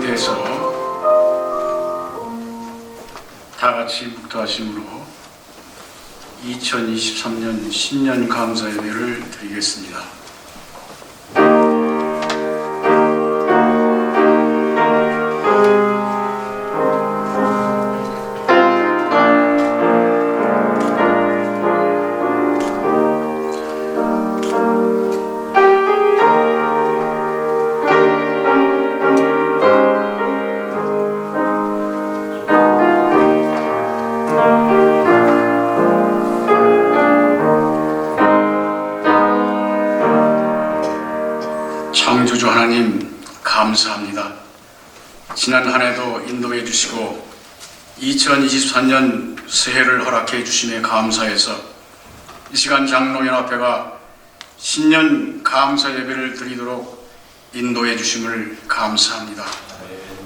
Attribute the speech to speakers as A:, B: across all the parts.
A: 대해서 다 같이 묵도하심으로 2023년 신년 감사 예배를 드리겠습니다. 창조주 하나님 감사합니다. 지난 한 해도 인도해 주시고 2023년 새해를 허락해 주심에 감사해서 이 시간 장로연합회가 신년 감사 예배를 드리도록 인도해 주심을 감사합니다.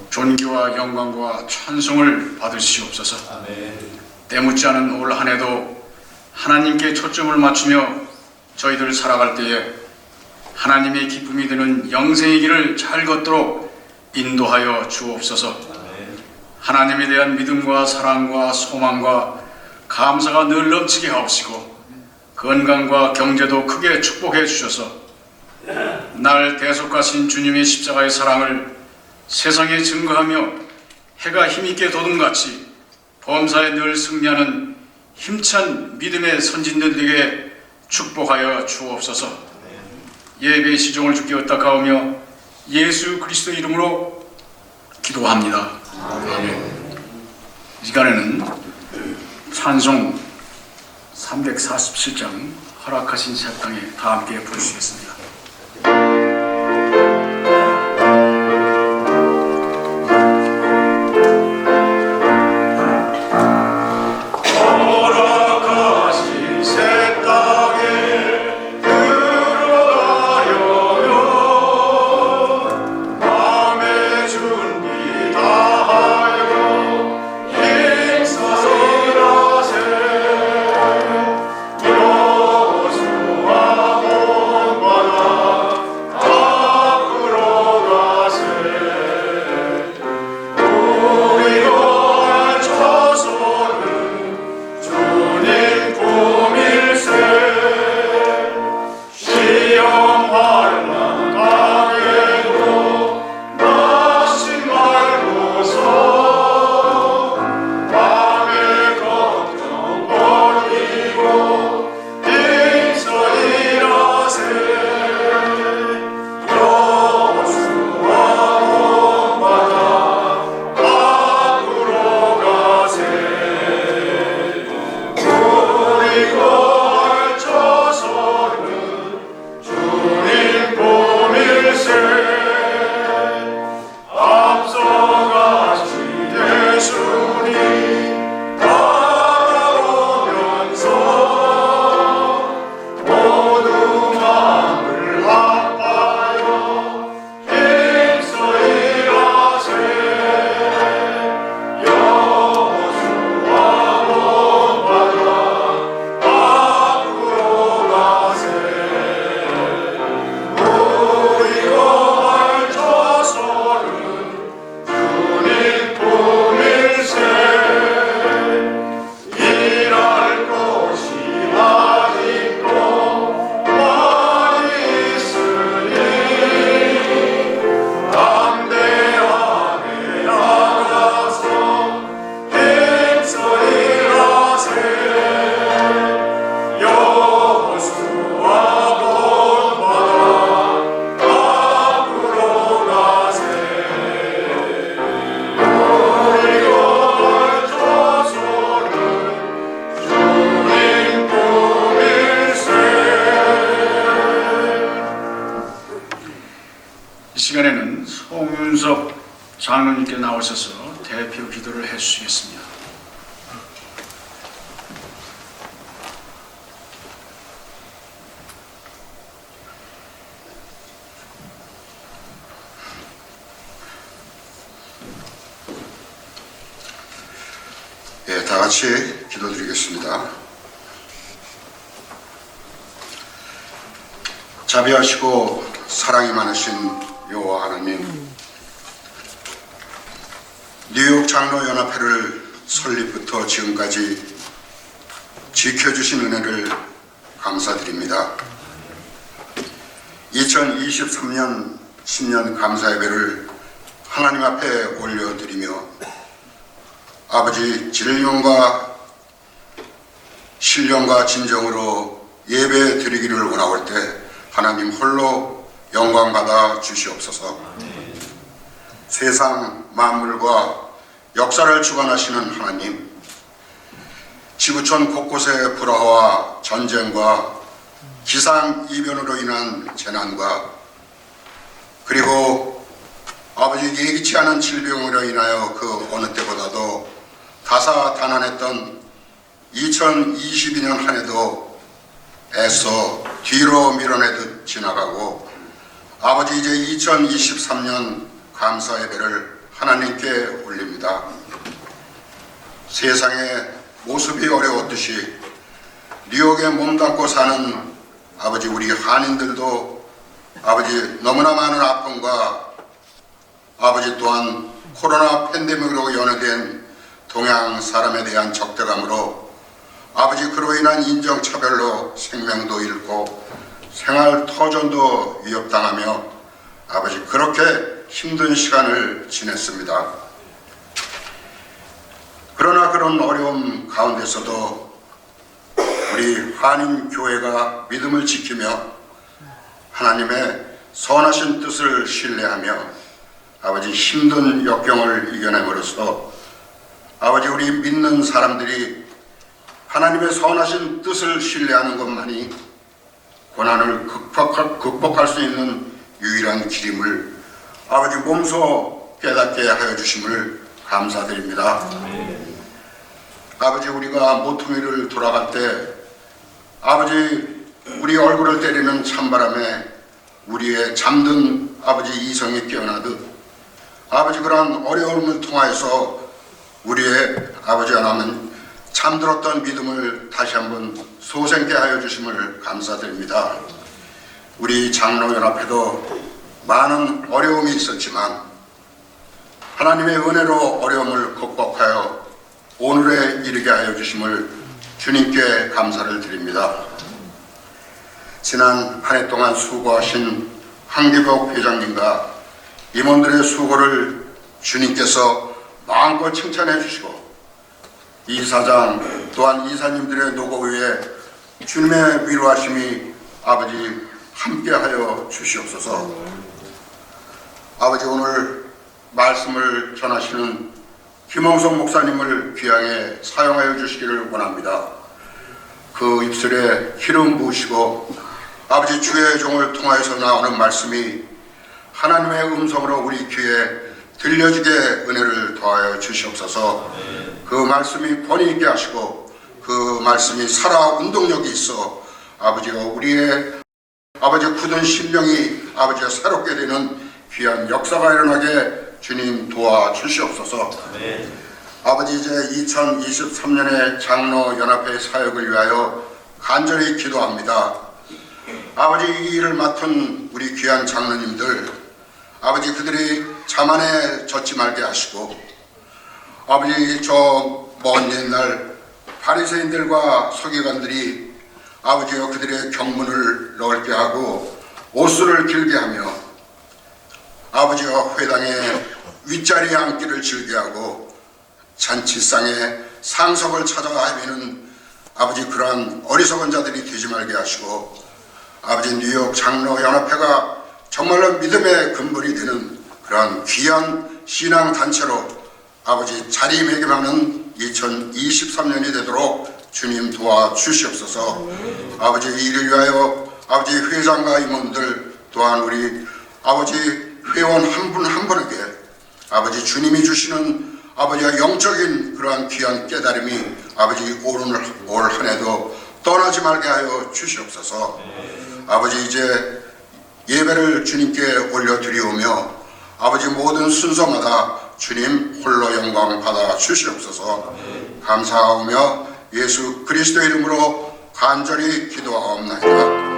A: 존귀와 영광과 찬송을 받으시옵소서. 때묻지 않은 올 한 해도 하나님께 초점을 맞추며 저희들 살아갈 때에 하나님의 기쁨이 되는 영생의 길을 잘 걷도록 인도하여 주옵소서. 하나님에 대한 믿음과 사랑과 소망과 감사가 늘 넘치게 하옵시고 건강과 경제도 크게 축복해 주셔서 날 대속하신 주님의 십자가의 사랑을 세상에 증거하며 해가 힘있게 도둠같이 범사에 늘 승리하는 힘찬 믿음의 선진들에게 축복하여 주옵소서. 예배의 시종을 주께 의탁하오며 예수 그리스도 이름으로 기도합니다. 아멘. 이 시간에는 찬송 347장 허락하신 새 땅에 다 함께 부르시겠습니다. 이 시간에는 송윤석 장로님께 나오셔서 대표 기도를 해주시겠습니다.
B: 예, 다 같이 기도드리겠습니다. 자비하시고 사랑이 많으신 여호와 하나님, 뉴욕 장로연합회를 설립부터 지금까지 지켜주신 은혜를 감사드립니다. 2023년 신년 감사예배를 하나님 앞에 올려드리며 아버지 진령과 신령과 진정으로 예배 드리기를 원하올 때 하나님 홀로 영광받아 주시옵소서. 세상 만물과 역사를 주관하시는 하나님, 지구촌 곳곳의 불화와 전쟁과 기상이변으로 인한 재난과 그리고 아버지 예기치 않은 질병으로 인하여 그 어느 때보다도 다사다난했던 2022년 한 해도 애써 뒤로 밀어내듯 지나가고 아버지 이제 2023년 감사 예배를 하나님께 올립니다. 세상의 모습이 어려웠듯이 뉴욕에 몸담고 사는 아버지 우리 한인들도 아버지 너무나 많은 아픔과 아버지 또한 코로나 팬데믹으로 연회된 동양 사람에 대한 적대감으로 아버지 그로 인한 인종차별로 생명도 잃고 생활 터전도 위협당하며 아버지 그렇게 힘든 시간을 지냈습니다. 그러나 그런 어려움 가운데서도 우리 한인교회가 믿음을 지키며 하나님의 선하신 뜻을 신뢰하며 아버지 힘든 역경을 이겨냄으로써 아버지 우리 믿는 사람들이 하나님의 선하신 뜻을 신뢰하는 것만이 고난을 극복할 수 있는 유일한 길임을 아버지 몸소 깨닫게 하여 주심을 감사드립니다. 아버지 우리가 모퉁이를 돌아갈 때 아버지 우리 얼굴을 때리는 찬바람에 우리의 잠든 아버지 이성이 깨어나듯 아버지 그러한 어려움을 통하여서 우리의 아버지 하나님 잠들었던 믿음을 다시 한번 소생케 하여 주심을 감사드립니다. 우리 장로연합회도 많은 어려움이 있었지만 하나님의 은혜로 어려움을 극복하여 오늘에 이르게 하여 주심을 주님께 감사를 드립니다. 지난 한 해 동안 수고하신 황기복 회장님과 임원들의 수고를 주님께서 마음껏 칭찬해 주시고 이사장 또한 이사님들의 노고 위에 주님의 위로하심이 아버지 함께하여 주시옵소서. 아버지 오늘 말씀을 전하시는 김홍석 목사님을 귀하게 사용하여 주시기를 원합니다. 그 입술에 기름 부으시고 아버지 주의 종을 통하여서 나오는 말씀이 하나님의 음성으로 우리 귀에 들려지게 은혜를 더하여 주시옵소서. 그 말씀이 권위 있게 하시고 그 말씀이 살아 운동력이 있어 아버지가 우리의 아버지 굳은 심령이 아버지가 새롭게 되는 귀한 역사가 일어나게 주님 도와주시옵소서. 아버지 이제 2023년의 장로연합회 사역을 위하여 간절히 기도합니다. 아버지 이 일을 맡은 우리 귀한 장로님들 아버지 그들이 자만에 젖지 말게 하시고 아버지 저 먼 옛날 바리새인들과 서기관들이 아버지여 그들의 경문을 넓게 하고 옷수를 길게 하며 아버지와 회당에 윗자리에 앉기를 즐겨하고 잔치상에 상석을 찾아가 헤매는 아버지 그러한 어리석은 자들이 되지 말게 하시고 아버지 뉴욕 장로연합회가 정말로 믿음의 근본이 되는 그러한 귀한 신앙단체로 아버지 자리매김하는 2023년이 되도록 주님 도와주시옵소서. 아버지 이를 위하여 아버지 회장과 임원들 또한 우리 아버지 회원 한 분 한 분에게 아버지 주님이 주시는 아버지와 영적인 그러한 귀한 깨달음이 아버지 올 한 해도 떠나지 말게 하여 주시옵소서. 아버지 이제 예배를 주님께 올려드리오며 아버지 모든 순서마다 주님 홀로 영광 받아 주시옵소서. 감사하오며 예수 그리스도 이름으로 간절히 기도하옵나이다.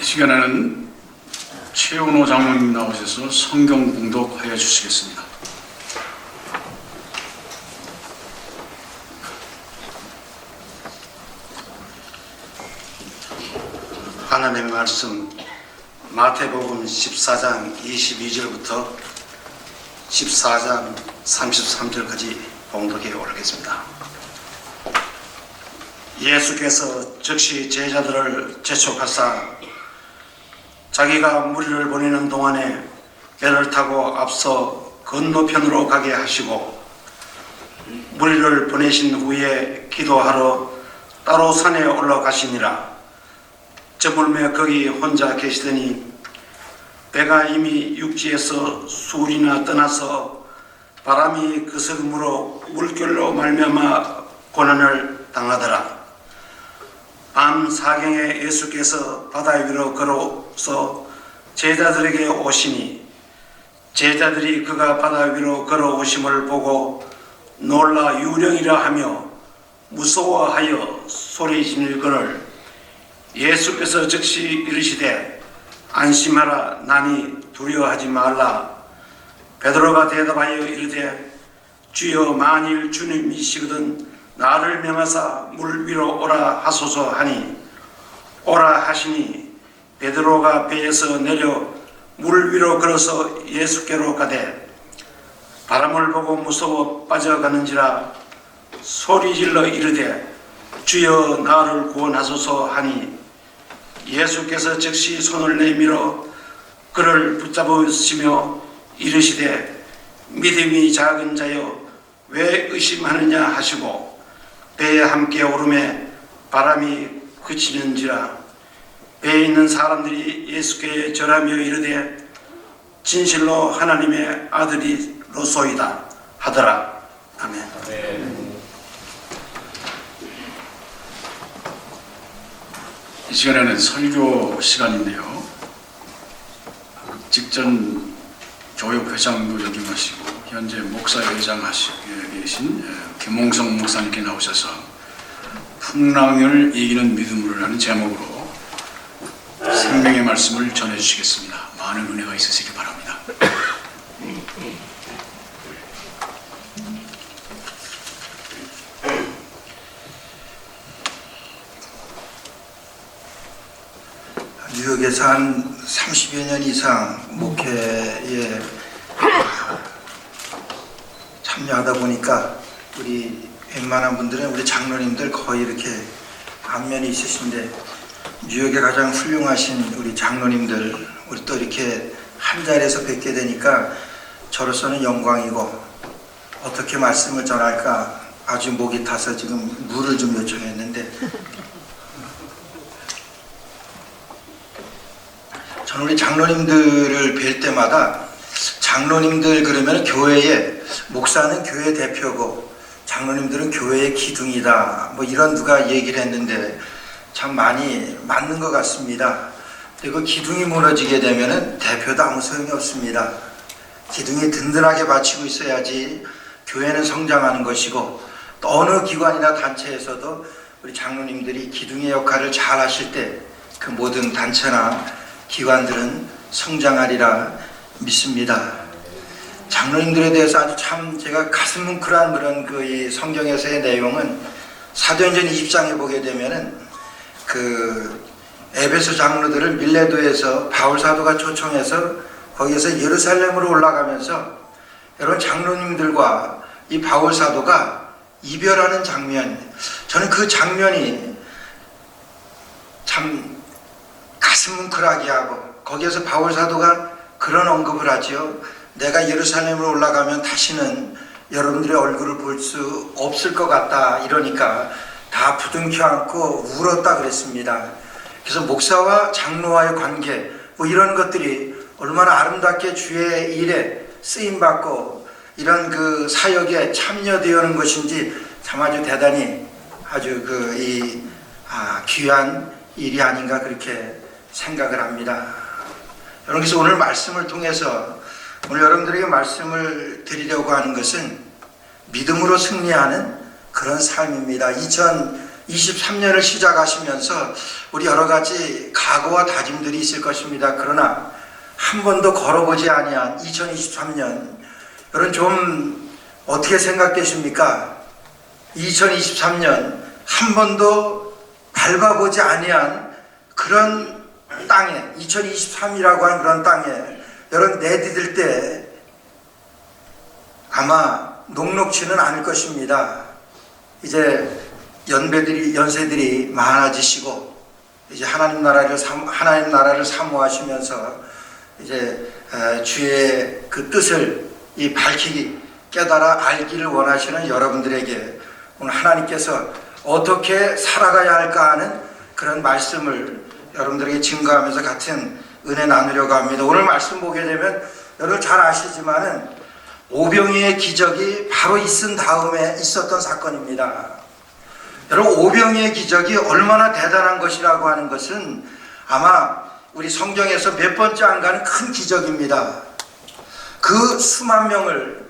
A: 시간에는 최은호 장로님 나오셔서 성경 봉독하여 주시겠습니다.
C: 하나님의 말씀 마태복음 14장 22절부터 14장 33절까지 봉독해 오르겠습니다. 예수께서 즉시 제자들을 재촉하사 자기가 무리를 보내는 동안에 배를 타고 앞서 건너편으로 가게 하시고 무리를 보내신 후에 기도하러 따로 산에 올라가시니라. 저물매 거기 혼자 계시더니 배가 이미 육지에서 수울이나 떠나서 바람이 그스름으로 물결로 말미암아 고난을 당하더라. 밤 사경에 예수께서 바다 위로 걸어서 제자들에게 오시니 제자들이 그가 바다 위로 걸어오심을 보고 놀라 유령이라 하며 무서워하여 소리 지르거늘 예수께서 즉시 이르시되 안심하라 나니 두려워하지 말라. 베드로가 대답하여 이르되 주여 만일 주님이시거든 나를 명하사 물 위로 오라 하소서 하니 오라 하시니 베드로가 배에서 내려 물 위로 걸어서 예수께로 가되 바람을 보고 무서워 빠져가는지라 소리질러 이르되 주여 나를 구원하소서 하니 예수께서 즉시 손을 내밀어 그를 붙잡으시며 이르시되 믿음이 작은 자여 왜 의심하느냐 하시고 배에 함께 오르매 바람이 그치는지라. 배에 있는 사람들이 예수께 절하며 이르되 진실로 하나님의 아들이로소이다 하더라. 아멘.
A: 이 시간에는 설교 시간인데요. 직전 교육회장도 역임하시고 현재 목사회장 하시고 계신 김홍성 목사님께 나오셔서 풍랑을 이기는 믿음으로 라는 제목으로 생명의 말씀을 전해주시겠습니다. 많은 은혜가 있으시기 바랍니다.
D: 뉴욕에서 한 30여 년 이상 목회에 참여하다 보니까 우리 웬만한 분들은 우리 장로님들 거의 이렇게 안면이 있으신데 뉴욕에 가장 훌륭하신 우리 장로님들 우리 또 이렇게 한 자리에서 뵙게 되니까 저로서는 영광이고 어떻게 말씀을 전할까 아주 목이 타서 지금 물을 좀 요청했는데 저는 우리 장로님들을 뵐 때마다 장로님들 그러면 교회에 목사는 교회 대표고 장로님들은 교회의 기둥이다 뭐 이런 누가 얘기를 했는데 참 많이 맞는 것 같습니다. 그리고 기둥이 무너지게 되면 대표도 아무 소용이 없습니다. 기둥이 든든하게 받치고 있어야지 교회는 성장하는 것이고 또 어느 기관이나 단체에서도 우리 장로님들이 기둥의 역할을 잘 하실 때 그 모든 단체나 기관들은 성장하리라 믿습니다. 장로님들에 대해서 아주 참 제가 가슴 뭉클한 그런 그 성경에서의 내용은 사도행전 20장에 보게 되면은 그 에베소 장로들을 밀레도에서 바울 사도가 초청해서 거기에서 예루살렘으로 올라가면서 여러분 장로님들과 이 바울 사도가 이별하는 장면, 저는 그 장면이 참 가슴 뭉클하게 하고 거기에서 바울 사도가 그런 언급을 하죠. 내가 예루살렘으로 올라가면 다시는 여러분들의 얼굴을 볼 수 없을 것 같다 이러니까 다 부둥켜 안고 울었다 그랬습니다. 그래서 목사와 장로와의 관계 뭐 이런 것들이 얼마나 아름답게 주의 일에 쓰임받고 이런 그 사역에 참여되어는 것인지 참 아주 대단히 아주 귀한 일이 아닌가 그렇게 생각을 합니다. 여러분께서 오늘 말씀을 통해서 오늘 여러분들에게 말씀을 드리려고 하는 것은 믿음으로 승리하는 그런 삶입니다. 23년을 시작하시면서 우리 여러 가지 각오와 다짐들이 있을 것입니다. 그러나 한 번도 걸어보지 아니한 2023년, 여러분 좀 어떻게 생각되십니까? 2023년 한 번도 밟아보지 아니한 그런 땅에, 2023이라고 하는 그런 땅에 여러분 내디딜 때 아마 녹록지는 않을 것입니다. 이제 연세들이 많아지시고 이제 하나님 나라를 사모하시면서 이제 주의 그 뜻을 밝히기, 깨달아 알기를 원하시는 여러분들에게 오늘 하나님께서 어떻게 살아가야 할까 하는 그런 말씀을 여러분들에게 증거하면서 같은 은혜 나누려고 합니다. 오늘 말씀 보게 되면 여러분 잘 아시지만은 오병이의 기적이 바로 있은 다음에 있었던 사건입니다. 여러분 오병이의 기적이 얼마나 대단한 것이라고 하는 것은 아마 우리 성경에서 몇 번째 안 가는 큰 기적입니다. 그 수만 명을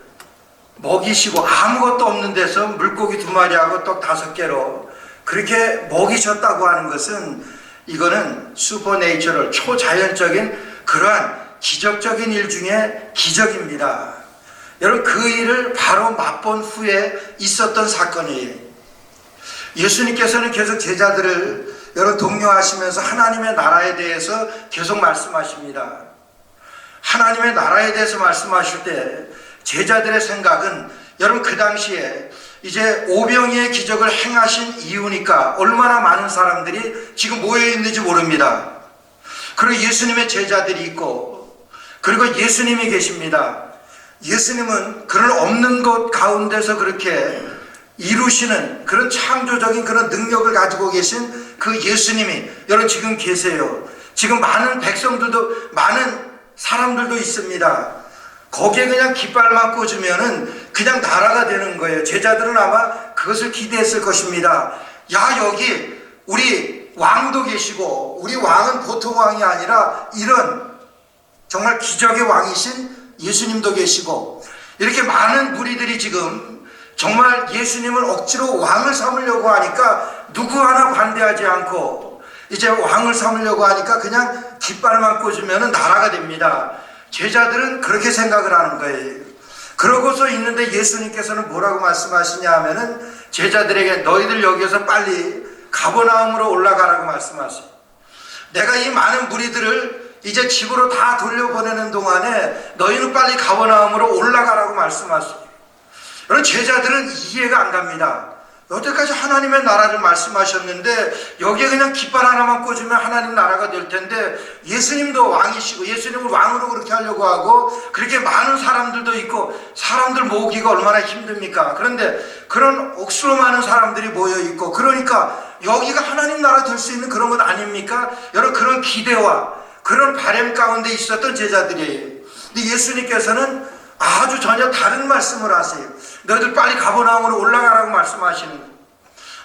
D: 먹이시고 아무것도 없는 데서 물고기 2마리하고 떡 5개로 그렇게 먹이셨다고 하는 것은 이거는 슈퍼네이처럴, 초자연적인 그러한 기적적인 일 중에 기적입니다. 여러분 그 일을 바로 맛본 후에 있었던 사건이에요. 예수님께서는 계속 제자들을 여러분 독려하시면서 하나님의 나라에 대해서 계속 말씀하십니다. 하나님의 나라에 대해서 말씀하실 때 제자들의 생각은 여러분 그 당시에 이제 오병이의 기적을 행하신 이유니까 얼마나 많은 사람들이 지금 모여 있는지 모릅니다. 그리고 예수님의 제자들이 있고 그리고 예수님이 계십니다. 예수님은 그런 없는 것 가운데서 그렇게 이루시는 그런 창조적인 그런 능력을 가지고 계신 그 예수님이 여러분 지금 계세요. 지금 많은 백성들도 많은 사람들도 있습니다. 거기에 그냥 깃발만 꽂으면은 그냥 나라가 되는 거예요. 제자들은 아마 그것을 기대했을 것입니다. 야, 여기 우리 왕도 계시고 우리 왕은 보통 왕이 아니라 이런 정말 기적의 왕이신 예수님도 계시고 이렇게 많은 무리들이 지금 정말 예수님을 억지로 왕을 삼으려고 하니까 누구 하나 반대하지 않고 이제 왕을 삼으려고 하니까 그냥 깃발만 꽂으면 나라가 됩니다. 제자들은 그렇게 생각을 하는 거예요. 그러고서 있는데 예수님께서는 뭐라고 말씀하시냐 하면은 제자들에게 너희들 여기에서 빨리 가버나움으로 올라가라고 말씀하세요. 내가 이 많은 무리들을 이제 집으로 다 돌려보내는 동안에 너희는 빨리 가버나움으로 올라가라고 말씀하세요. 여러분 제자들은 이해가 안 갑니다. 여태까지 하나님의 나라를 말씀하셨는데 여기에 그냥 깃발 하나만 꽂으면 하나님 나라가 될 텐데 예수님도 왕이시고 예수님을 왕으로 그렇게 하려고 하고 그렇게 많은 사람들도 있고 사람들 모으기가 얼마나 힘듭니까? 그런데 그런 억수로 많은 사람들이 모여 있고 그러니까 여기가 하나님 나라 될 수 있는 그런 것 아닙니까? 여러분 그런 기대와 그런 바람 가운데 있었던 제자들이에요. 근데 예수님께서는 아주 전혀 다른 말씀을 하세요. 너희들 빨리 가버나움으로 올라가라고 말씀하시는 거예요.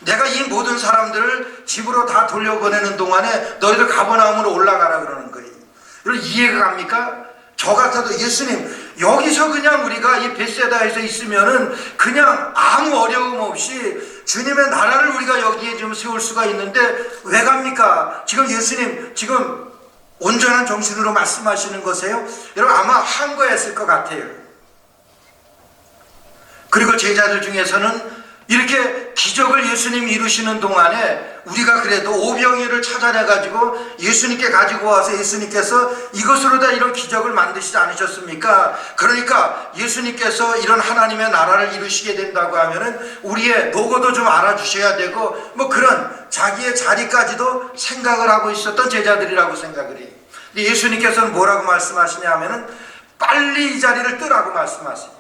D: 내가 이 모든 사람들을 집으로 다 돌려보내는 동안에 너희들 가버나움으로 올라가라 그러는 거예요. 여러분 이해가 갑니까? 저 같아도 예수님 여기서 그냥 우리가 이 벳세다에서 있으면은 그냥 아무 어려움 없이 주님의 나라를 우리가 여기에 좀 세울 수가 있는데 왜 갑니까? 지금 예수님 지금 온전한 정신으로 말씀하시는 거세요? 여러분 아마 한거였을 것 같아요. 그리고 제자들 중에서는 이렇게 기적을 예수님이 이루시는 동안에 우리가 그래도 오병이를 찾아내가지고 예수님께 가지고 와서 예수님께서 이것으로 다 이런 기적을 만드시지 않으셨습니까? 그러니까 예수님께서 이런 하나님의 나라를 이루시게 된다고 하면은 우리의 노고도 좀 알아주셔야 되고 뭐 그런 자기의 자리까지도 생각을 하고 있었던 제자들이라고 생각을 해요. 근데 예수님께서는 뭐라고 말씀하시냐 하면은 빨리 이 자리를 뜨라고 말씀하세요.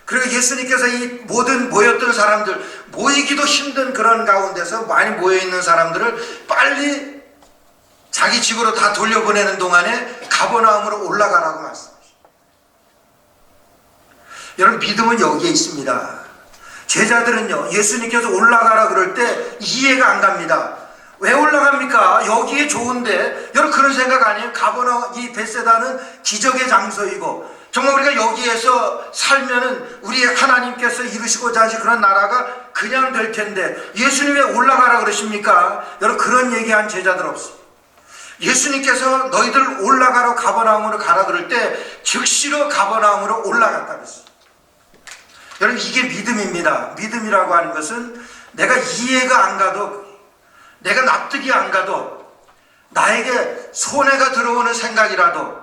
D: 그리고 예수님께서 이 모든 모였던 사람들, 모이기도 힘든 그런 가운데서 많이 모여있는 사람들을 빨리 자기 집으로 다 돌려보내는 동안에 가버나움으로 올라가라고 말씀하십니다. 여러분 믿음은 여기에 있습니다. 제자들은요 예수님께서 올라가라 그럴 때 이해가 안 갑니다. 왜 올라갑니까? 여기에 좋은데 여러분 그런 생각 아니에요? 가버나움 이 벳세다는 기적의 장소이고 정말 우리가 여기에서 살면은 우리 하나님께서 이루시고자 하신 그런 나라가 그냥 될 텐데 예수님 왜 올라가라 그러십니까? 여러분 그런 얘기한 제자들 없어요. 예수님께서 너희들 올라가러 가버나움으로 가라 그럴 때 즉시로 가버나움으로 올라갔다 그랬어요. 여러분 이게 믿음입니다. 믿음이라고 하는 것은 내가 이해가 안 가도 내가 납득이 안 가도 나에게 손해가 들어오는 생각이라도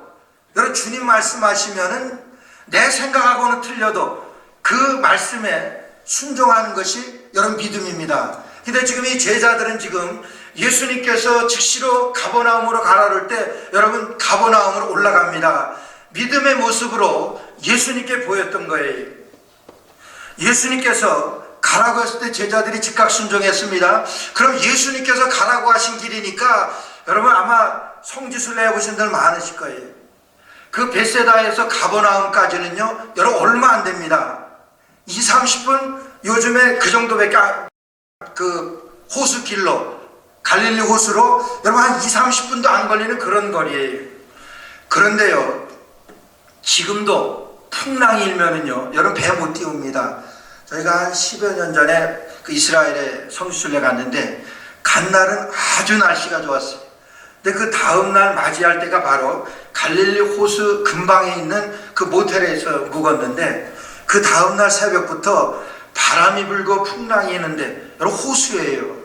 D: 여러분 주님 말씀하시면은 내 생각하고는 틀려도 그 말씀에 순종하는 것이 여러분 믿음입니다. 근데 지금 이 제자들은 지금 예수님께서 즉시로 가버나움으로 가라 그럴 때 여러분 가버나움으로 올라갑니다. 믿음의 모습으로 예수님께 보였던 거예요. 예수님께서 가라고 했을 때 제자들이 즉각 순종했습니다. 그럼 예수님께서 가라고 하신 길이니까 여러분 아마 성지순례 해보신 분들 많으실 거예요. 그 벳세다에서 가버나움까지는요 여러분 얼마 안 됩니다. 20-30분 요즘에 그 정도밖에 그 호수길로 갈릴리 호수로 여러분 한 20-30분도 안 걸리는 그런 거리예요. 그런데요 지금도 풍랑이 일면은요 여러분 배 못 띄웁니다. 저희가 한 10여 년 전에 그 이스라엘에 성지순례 갔는데 간 날은 아주 날씨가 좋았어요. 근데 그 다음날 맞이할 때가 바로 갈릴리 호수 근방에 있는 그 모텔에서 묵었는데 그 다음날 새벽부터 바람이 불고 풍랑이 있는데 여러분 호수예요.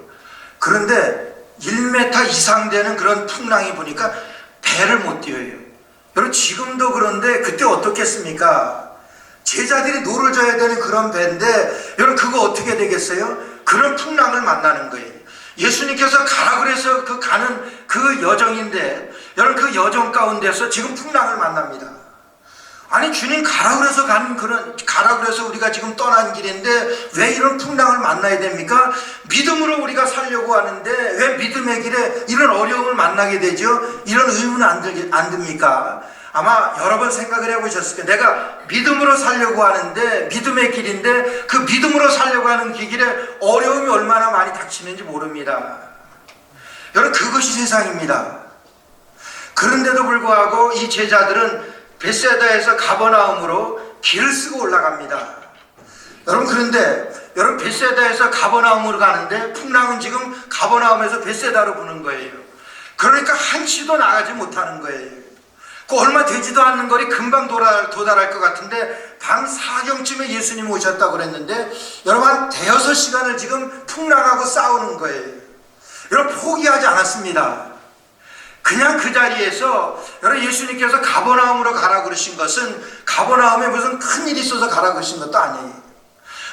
D: 그런데 1m 이상 되는 그런 풍랑이 부니까 배를 못 띄워요. 여러분 지금도 그런데 그때 어떻겠습니까? 제자들이 노를 져야 되는 그런 배인데 여러분 그거 어떻게 되겠어요? 그런 풍랑을 만나는 거예요. 예수님께서 가라 그래서 그 가는 그 여정인데 여러분 그 여정 가운데서 지금 풍랑을 만납니다. 아니 주님 가라 그래서 가는 그런 가라 그래서 우리가 지금 떠난 길인데 왜 이런 풍랑을 만나야 됩니까? 믿음으로 우리가 살려고 하는데 왜 믿음의 길에 이런 어려움을 만나게 되죠? 이런 의문 안 듭니까? 아마 여러 번 생각을 해보셨을 거예요. 내가 믿음으로 살려고 하는데 믿음의 길인데 그 믿음으로 살려고 하는 그 길에 어려움이 얼마나 많이 닥치는지 모릅니다. 여러분 그것이 세상입니다. 그런데도 불구하고 이 제자들은 벳세다에서 가버나움으로 길을 쓰고 올라갑니다. 여러분 그런데 여러분 벳세다에서 가버나움으로 가는데 풍랑은 지금 가버나움에서 벳세다로 부는 거예요. 그러니까 한치도 나가지 못하는 거예요. 그 얼마 되지도 않는 거리 금방 도달할 것 같은데 밤 4경쯤에 예수님 오셨다고 그랬는데 여러분 한 대여섯 시간을 지금 풍랑하고 싸우는 거예요. 여러분 포기하지 않았습니다. 그냥 그 자리에서 여러분 예수님께서 가버나움으로 가라 그러신 것은 가버나움에 무슨 큰일이 있어서 가라 그러신 것도 아니에요.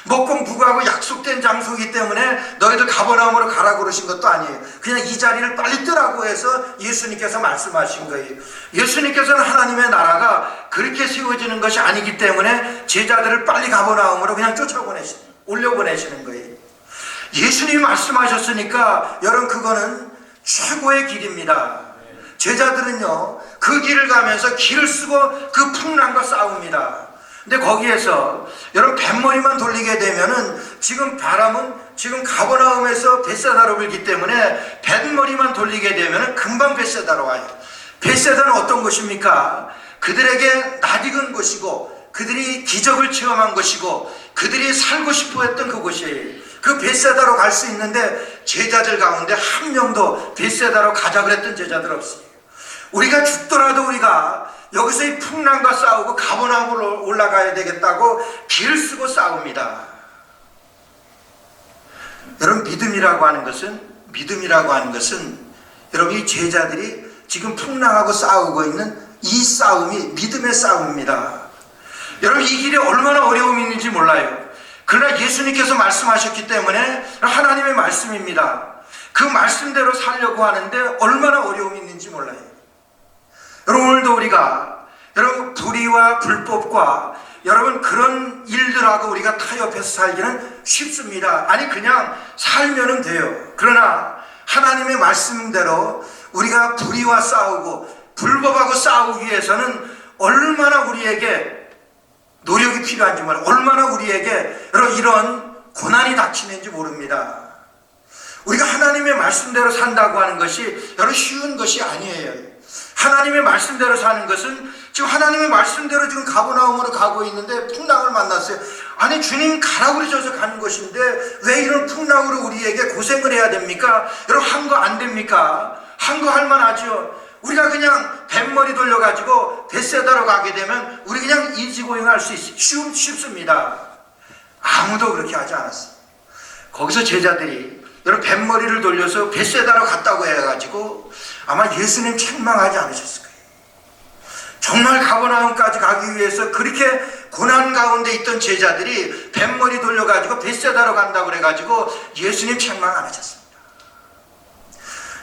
D: 먹고 부구하고 약속된 장소이기 때문에 너희들 가버나움으로 가라 그러신 것도 아니에요. 그냥 이 자리를 빨리 뜨라고 해서 예수님께서 말씀하신 거예요. 예수님께서는 하나님의 나라가 그렇게 세워지는 것이 아니기 때문에 제자들을 빨리 가버나움으로 그냥 올려보내시는 거예요. 예수님이 말씀하셨으니까 여러분 그거는 최고의 길입니다. 제자들은요 그 길을 가면서 길을 쓰고 그 풍랑과 싸웁니다. 근데 거기에서 여러분 뱃머리만 돌리게 되면은 지금 바람은 지금 가버나움에서 벳세다로 불기 때문에 뱃머리만 돌리게 되면은 금방 벳세다로 와요. 벳세다는 어떤 곳입니까? 그들에게 낯익은 곳이고 그들이 기적을 체험한 곳이고 그들이 살고 싶어 했던 그곳이에요. 그 벳세다로 갈 수 있는데 제자들 가운데 한 명도 벳세다로 가자 그랬던 제자들 없어요. 우리가 죽더라도 우리가 여기서 이 풍랑과 싸우고 가버나움으로 올라가야 되겠다고 길을 쓰고 싸웁니다. 여러분 믿음이라고 하는 것은 여러분 이 제자들이 지금 풍랑하고 싸우고 있는 이 싸움이 믿음의 싸움입니다. 여러분 이 길에 얼마나 어려움이 있는지 몰라요. 그러나 예수님께서 말씀하셨기 때문에 하나님의 말씀입니다. 그 말씀대로 살려고 하는데 얼마나 어려움이 있는지 몰라요. 여러분 오늘도 우리가 여러분 불의와 불법과 여러분 그런 일들하고 우리가 타협해서 살기는 쉽습니다. 아니 그냥 살면은 돼요. 그러나 하나님의 말씀대로 우리가 불의와 싸우고 불법하고 싸우기 위해서는 얼마나 우리에게 노력이 필요한지 몰라요. 얼마나 우리에게 여러분 이런 고난이 닥치는지 모릅니다. 우리가 하나님의 말씀대로 산다고 하는 것이 여러분 쉬운 것이 아니에요. 하나님의 말씀대로 사는 것은 지금 하나님의 말씀대로 지금 가버나움으로 가고 있는데 풍랑을 만났어요. 아니 주님 가라고 그러셔서 가는 것인데 왜 이런 풍랑으로 우리에게 고생을 해야 됩니까? 여러분 한 거 안 됩니까? 한 거 할 만하죠. 우리가 그냥 뱃머리 돌려가지고 벳세다로 가게 되면 우리 그냥 인지고용할 수 있어요. 쉽습니다. 아무도 그렇게 하지 않았어요. 거기서 제자들이 여러분 뱃머리를 돌려서 벳세다로 갔다고 해가지고 아마 예수님 책망하지 않으셨을 거예요. 정말 가버나움까지 가기 위해서 그렇게 고난 가운데 있던 제자들이 뱃머리 돌려가지고 벳세다로 간다고 그래가지고 예수님 책망 안 하셨습니다.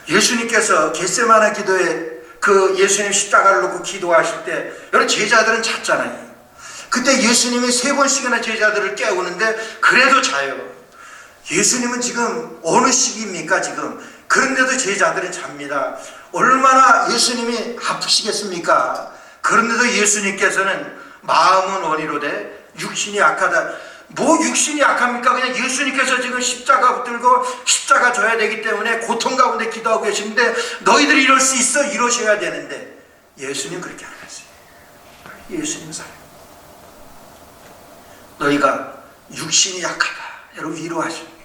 D: 예수님께서 겟세마네 기도에 그 예수님 십자가를 놓고 기도하실 때 여러분 제자들은 잤잖아요. 그때 예수님이 3번씩이나 제자들을 깨우는데 그래도 자요. 예수님은 지금 어느 시기입니까 지금? 그런데도 제자들은 잡니다. 얼마나 예수님이 아프시겠습니까? 그런데도 예수님께서는 마음은 원이로되 육신이 약하다. 뭐 육신이 약합니까? 그냥 예수님께서 지금 십자가 붙들고 십자가 져야 되기 때문에 고통 가운데 기도하고 계시는데 너희들이 이럴 수 있어? 이러셔야 되는데 예수님 그렇게 안 하세요. 예수님 살아요. 너희가 육신이 약하다. 여러분 위로하십니다.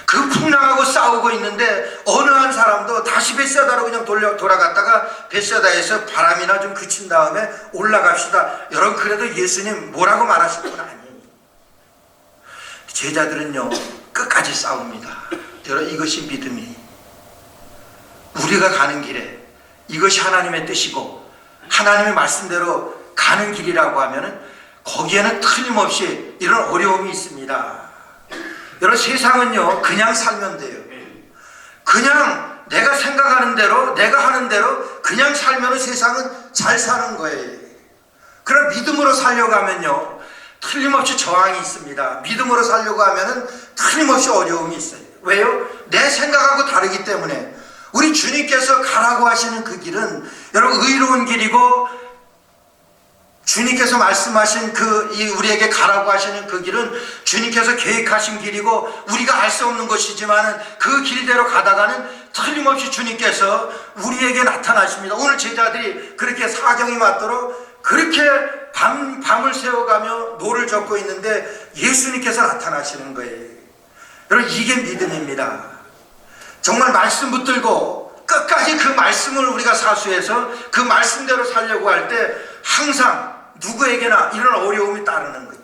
D: 그 풍랑하고 싸우고 있는데 어느 한 사람도 다시 벳세다로 그냥 돌아갔다가 벳세다에서 바람이나 좀 그친 다음에 올라갑시다. 여러분 그래도 예수님 뭐라고 말하실 건 아니에요. 제자들은요 끝까지 싸웁니다. 여러분 이것이 믿음이 우리가 가는 길에 이것이 하나님의 뜻이고 하나님의 말씀대로 가는 길이라고 하면은 거기에는 틀림없이 이런 어려움이 있습니다. 여러분 세상은요 그냥 살면 돼요. 그냥 내가 생각하는 대로 내가 하는 대로 그냥 살면 세상은 잘 사는 거예요. 그럼 믿음으로 살려고 하면요 틀림없이 저항이 있습니다. 믿음으로 살려고 하면은 틀림없이 어려움이 있어요. 왜요? 내 생각하고 다르기 때문에. 우리 주님께서 가라고 하시는 그 길은 여러분 의로운 길이고 주님께서 말씀하신 우리에게 가라고 하시는 그 길은 주님께서 계획하신 길이고 우리가 알 수 없는 것이지만 그 길대로 가다가는 틀림없이 주님께서 우리에게 나타나십니다. 오늘 제자들이 그렇게 사경이 맞도록 그렇게 밤을 새워가며 노를 젓고 있는데 예수님께서 나타나시는 거예요. 여러분 이게 믿음입니다. 정말 말씀 붙들고 끝까지 그 말씀을 우리가 사수해서 그 말씀대로 살려고 할 때 항상 누구에게나 이런 어려움이 따르는 거예요.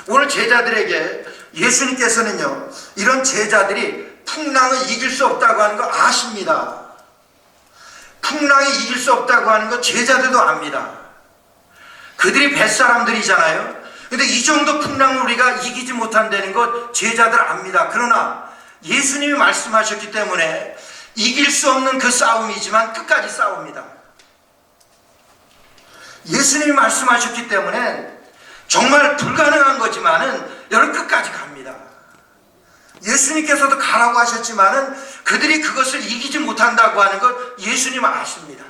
D: 오늘 제자들에게 예수님께서는요 이런 제자들이 풍랑을 이길 수 없다고 하는 거 아십니다. 풍랑이 이길 수 없다고 하는 거 제자들도 압니다. 그들이 뱃사람들이잖아요. 근데 이 정도 풍랑을 우리가 이기지 못한다는 것 제자들 압니다. 그러나 예수님이 말씀하셨기 때문에 이길 수 없는 그 싸움이지만 끝까지 싸웁니다. 예수님이 말씀하셨기 때문에 정말 불가능한 거지만은 여러분 끝까지 갑니다. 예수님께서도 가라고 하셨지만은 그들이 그것을 이기지 못한다고 하는 것 예수님은 아십니다.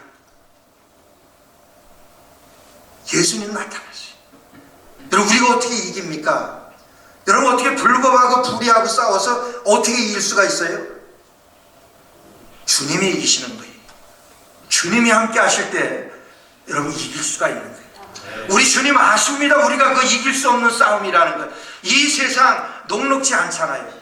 D: 예수님 나타나시. 여러분 우리가 어떻게 이깁니까? 여러분 어떻게 불법하고 불의하고 싸워서 어떻게 이길 수가 있어요? 주님이 이기시는 거예요. 주님이 함께 하실 때 여러분 이길 수가 있는 거예요. 우리 주님 아십니다. 우리가 그 이길 수 없는 싸움이라는 것. 이 세상 녹록지 않잖아요.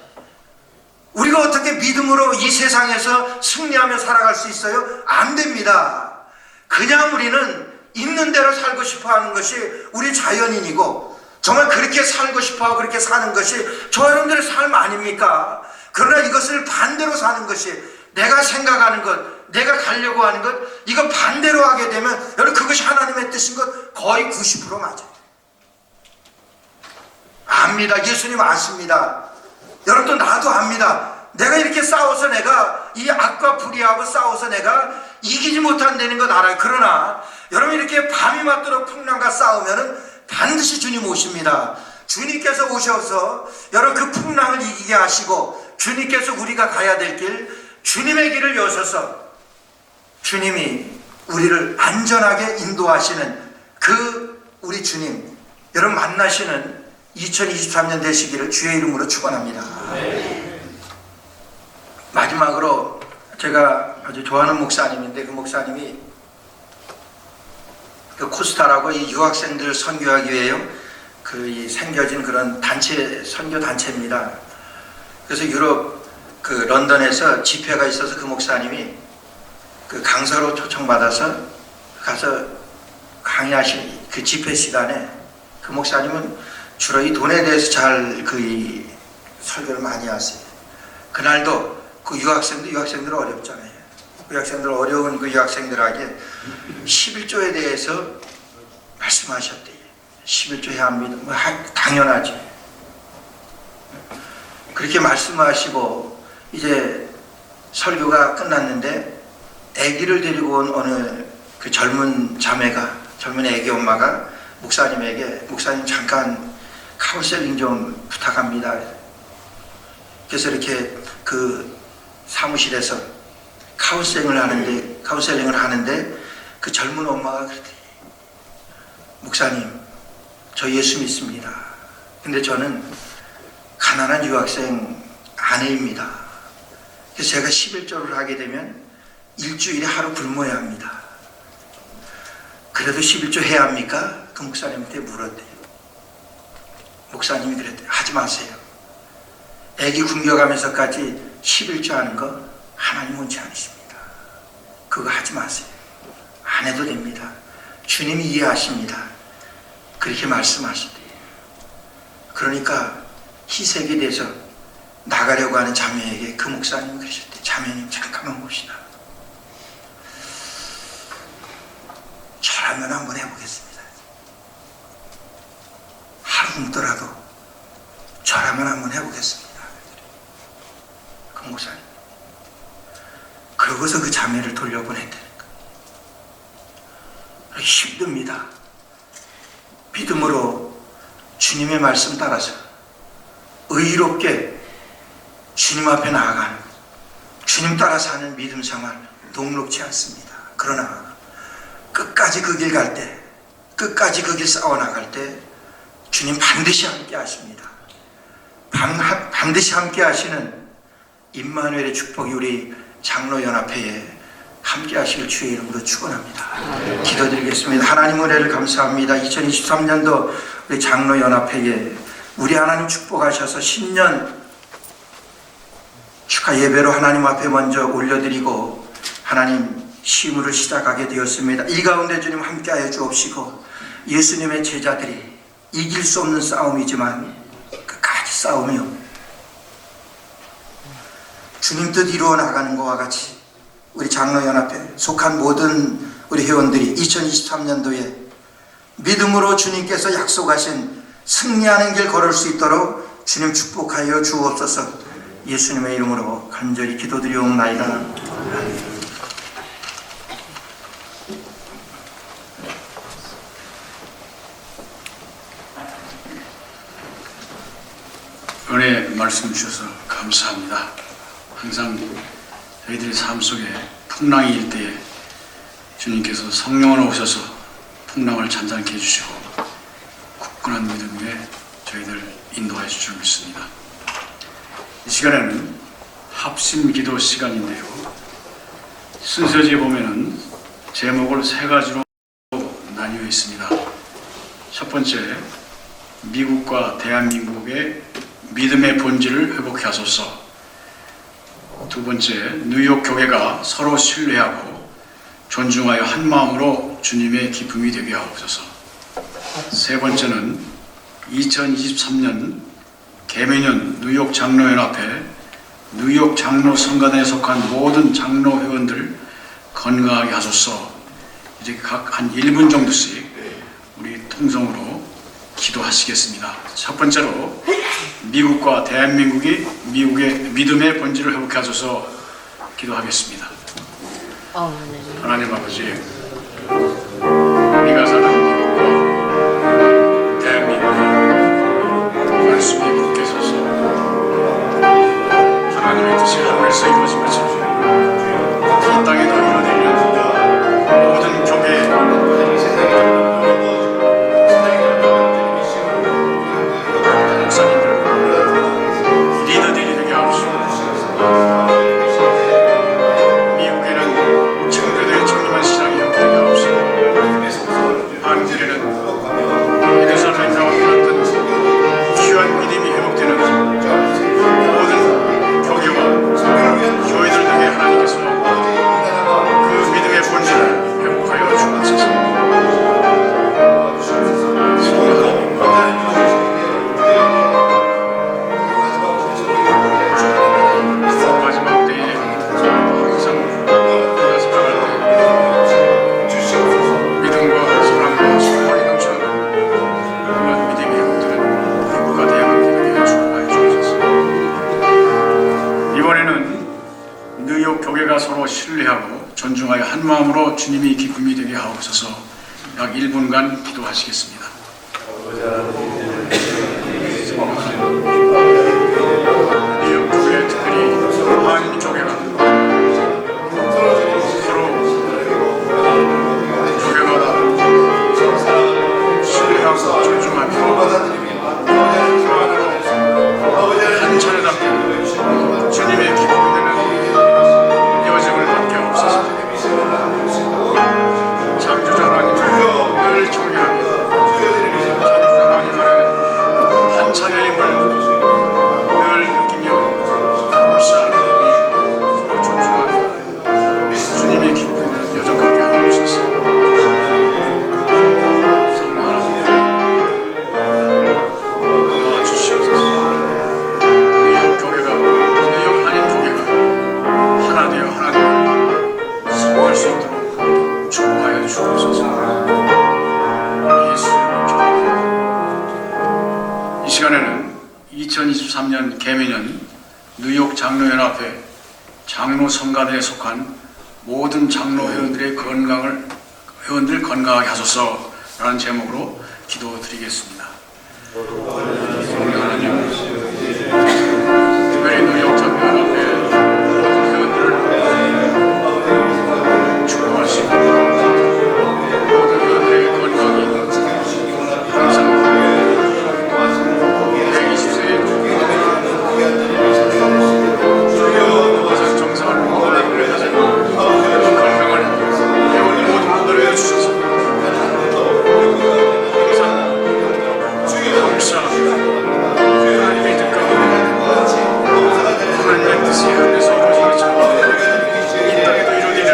D: 우리가 어떻게 믿음으로 이 세상에서 승리하며 살아갈 수 있어요? 안 됩니다. 그냥 우리는 있는 대로 살고 싶어 하는 것이 우리 자연인이고 정말 그렇게 살고 싶어 하고 그렇게 사는 것이 저 여러분들의 삶 아닙니까? 그러나 이것을 반대로 사는 것이 내가 생각하는 것 내가 가려고 하는 것 이거 반대로 하게 되면 여러분 그것이 하나님의 뜻인 것 거의 90% 맞아요. 압니다. 예수님 아십니다. 여러분 또 나도 압니다. 내가 이렇게 싸워서 내가 이 악과 불의하고 싸워서 내가 이기지 못한다는 것 알아요. 그러나 여러분 이렇게 밤이 맞도록 풍랑과 싸우면은 반드시 주님 오십니다. 주님께서 오셔서 여러분 그 풍랑을 이기게 하시고 주님께서 우리가 가야 될 길 주님의 길을 여셔서 주님이 우리를 안전하게 인도하시는 그 우리 주님 여러분 만나시는 2023년 되시기를 주의 이름으로 축원합니다. 마지막으로 제가 아주 좋아하는 목사님인데 그 목사님이 그 코스타라고 이 유학생들 선교하기 위해요. 이 생겨진 그런 단체, 선교 단체입니다. 그래서 유럽 그 런던에서 집회가 있어서 그 목사님이 그 강사로 초청받아서 가서 강의하신 그 집회 시간에 그 목사님은 주로 이 돈에 대해서 잘 이 설교를 많이 하세요. 그날도 그 유학생들 어렵잖아요. 그 유학생들 어려운 그 유학생들에게 11조에 대해서 말씀하셨대요. 11조 해야 합니다. 뭐 당연하지. 그렇게 말씀하시고 이제 설교가 끝났는데 아기를 데리고 온 어느 그 젊은 아기 엄마가 목사님에게 목사님 잠깐 카운셀링 좀 부탁합니다. 그래서 이렇게 그 사무실에서 카운셀링을 하는데 그 젊은 엄마가 그랬대요. 목사님, 저 예수 믿습니다. 근데 저는 가난한 유학생 아내입니다. 그래서 제가 11조를 하게 되면 일주일에 하루 굶어야 합니다. 그래도 11조 해야 합니까? 그 목사님한테 물었대요. 목사님이 그랬대요. 하지 마세요. 애기 굶겨가면서까지 11조 하는 거 하나님 원치 않으십니다. 그거 하지 마세요. 안 해도 됩니다. 주님이 이해하십니다. 그렇게 말씀하시대요. 그러니까 희색이 돼서 나가려고 하는 자매에게 그 목사님이 그러셨대요. 자매님 잠깐만 봅시다. 저라면 한번 해보겠습니다. 하루 굶더라도 저라면 한번 해보겠습니다. 그 목사님. 그러고서 그 자매를 돌려보냈다는 거예요. 힘듭니다. 믿음으로 주님의 말씀 따라서 의롭게 주님 앞에 나아가는, 주님 따라 사는 믿음 생활 녹록지 않습니다. 그러나 끝까지 그 길 갈 때, 끝까지 그 길 싸워 나갈 때 주님 반드시 함께 하십니다. 반드시 함께 하시는 임마누엘의 축복이 우리 장로연합회에 함께 하실 주의 이름으로 축원합니다. 기도드리겠습니다. 하나님 은혜를 감사합니다. 2023년도 우리 장로연합회에 우리 하나님 축복하셔서 신년 축하 예배로 하나님 앞에 먼저 올려드리고 하나님 시무를 시작하게 되었습니다. 이 가운데 주님 함께하여 주옵시고 예수님의 제자들이 이길 수 없는 싸움이지만 끝까지 싸우며 주님 뜻 이루어 나가는 것과 같이 우리 장로연합회 속한 모든 우리 회원들이 2023년도에 믿음으로 주님께서 약속하신 승리하는 길 걸을 수 있도록 주님 축복하여 주옵소서. 예수님의 이름으로 간절히 기도드리옵나이다. 아멘.
A: 은혜 말씀 주셔서 감사합니다. 항상 저희들의 삶 속에 풍랑이 일 때에 주님께서 성령으로 오셔서 풍랑을 잔잔케 해주시고 굳건한 믿음 위에 저희들 인도하여 주실 줄 믿습니다. 이 시간에는 합심 기도 시간인데요. 순서지에 보면은 제목을 세 가지로 나뉘어 있습니다. 첫 번째, 미국과 대한민국의 믿음의 본질을 회복해 하소서. 두 번째, 뉴욕 교회가 서로 신뢰하고 존중하여 한 마음으로 주님의 기쁨이 되게 하옵소서. 세 번째는 2023년 개매년 뉴욕 장로연합회 뉴욕 장로 성가대에 속한 모든 장로 회원들 건강하게 하소서. 이제 각 한 1분 정도씩 우리 통성으로 기도하시겠습니다. 첫 번째로 미국과 대한민국이 미국의 믿음의 본질을 회복해 하소서 기도하겠습니다. 하나님 아버지, 우리가 사는 미국과 대한민국이 말씀이 굳게 서서 하나님의 뜻이 하늘에서 이루어진 것처럼 이 땅에도 이루어지는 모든 교회 목사님들 리더들이 되게 하옵시고 미국에는 주님이 기쁨이 되게 하옵소서. 약 1분간 기도하시겠습니다. 뉴욕 교회, 특별히 한인 교회가 서로 교회마다 신뢰하고 존중하며 한 차례답게 주님의 기쁨이 되는 여정을 함께 하옵소서. 창조자 하나님 늘 경외하며 창조자 하나님의 한 차례임을 늘 느끼며 감사하며 서로 존중하며 주님의 기쁨이 되는 여정 함께 하옵소서. 성령 하나님 도와주시옵소서. 뉴욕 교회가 뉴욕 한인 교회가 하나 되어 하나님을 섬길 수 있도록 축복하여 주옵소서. 예수 이름으로 기도합니다. 이 시간에는 2023년 개미년 뉴욕 장로연합회 장로 성가대에 속한 모든 장로 회원들 건강하게 하소서라는 제목으로 기도드리겠습니다. 성령 하나님, 특별히 뉴욕 장로연합회 회원들을 축복하시고 모든 회원들의 건강이 항상 120세에도 항상 정상을 건강을 회원 모든 분들을 해주셔서 항상 감사합니다. 하나님의 뜻 가운데 하나님의 뜻이 하늘에서 이루어진 것처럼 이 땅에도 이루어지는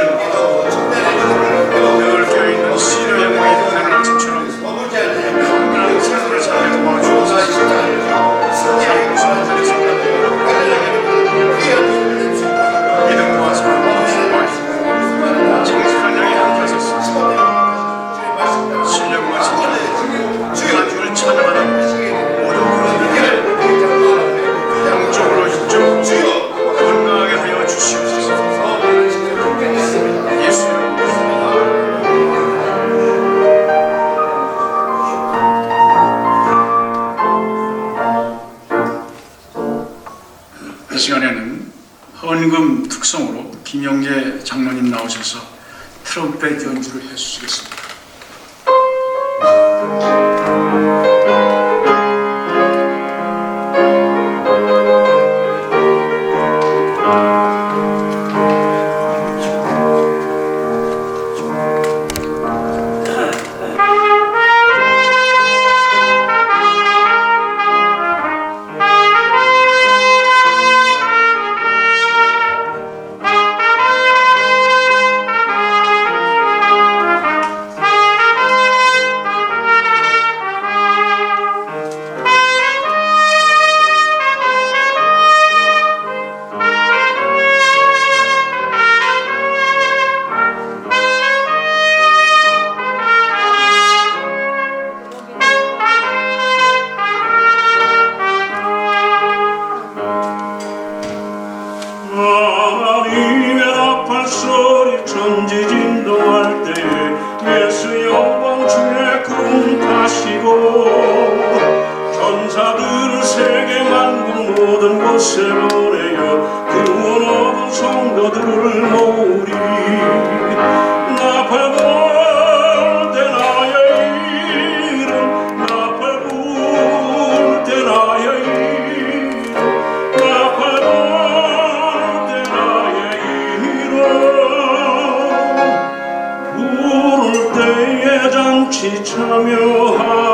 A: 늘 깨어있는 시련의 모이 보내는 아침처럼 건강한 삶을 살게 도와주옵소서. 참 무서운 믿음과 사랑과 축복하시고 정직한 영이 함께 하소서. 신령과 진정 주를 찬양하는 모든 분들에게 영적으로 육적으로 건강하게 하여 주시옵소서. 예수 이 시간에는 헌금 특성으로 김영재 장로님 나오셔서 트럼펫 연주를 해주시겠습니다.
E: 하나님의 나팔 소리 천지진동할 때에 예수 영광 주의 금 타시고 전사들을 세계 만국 모든 곳에 보내어 구원 얻은 성도들을 모으리. 나팔 불 때 나의 이름 나팔 불 때 나의 이름 나팔 불 때 나의 이름 부를 때에 잔치 참여하겠네.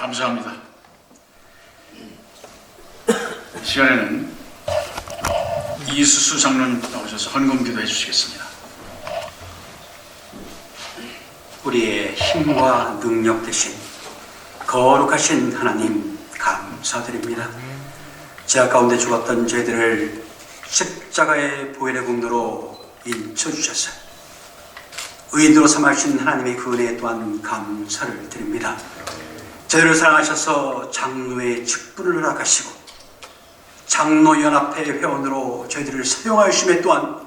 A: 감사합니다. 이 시간에는 이수수 장로님 나오셔서 헌금기도 해주시겠습니다.
F: 우리의 힘과 능력 되신 거룩하신 하나님 감사드립니다. 제약 가운데 죽었던 저희들을 십자가의 보혈의 공로로 인쳐주셔서 의인으로 삼으신 하나님의 그 은혜 또한 감사를 드립니다. 저희를 사랑하셔서 장로의 직분을 허락하시고 장로연합회 회원으로 저희들을 사용하심에 또한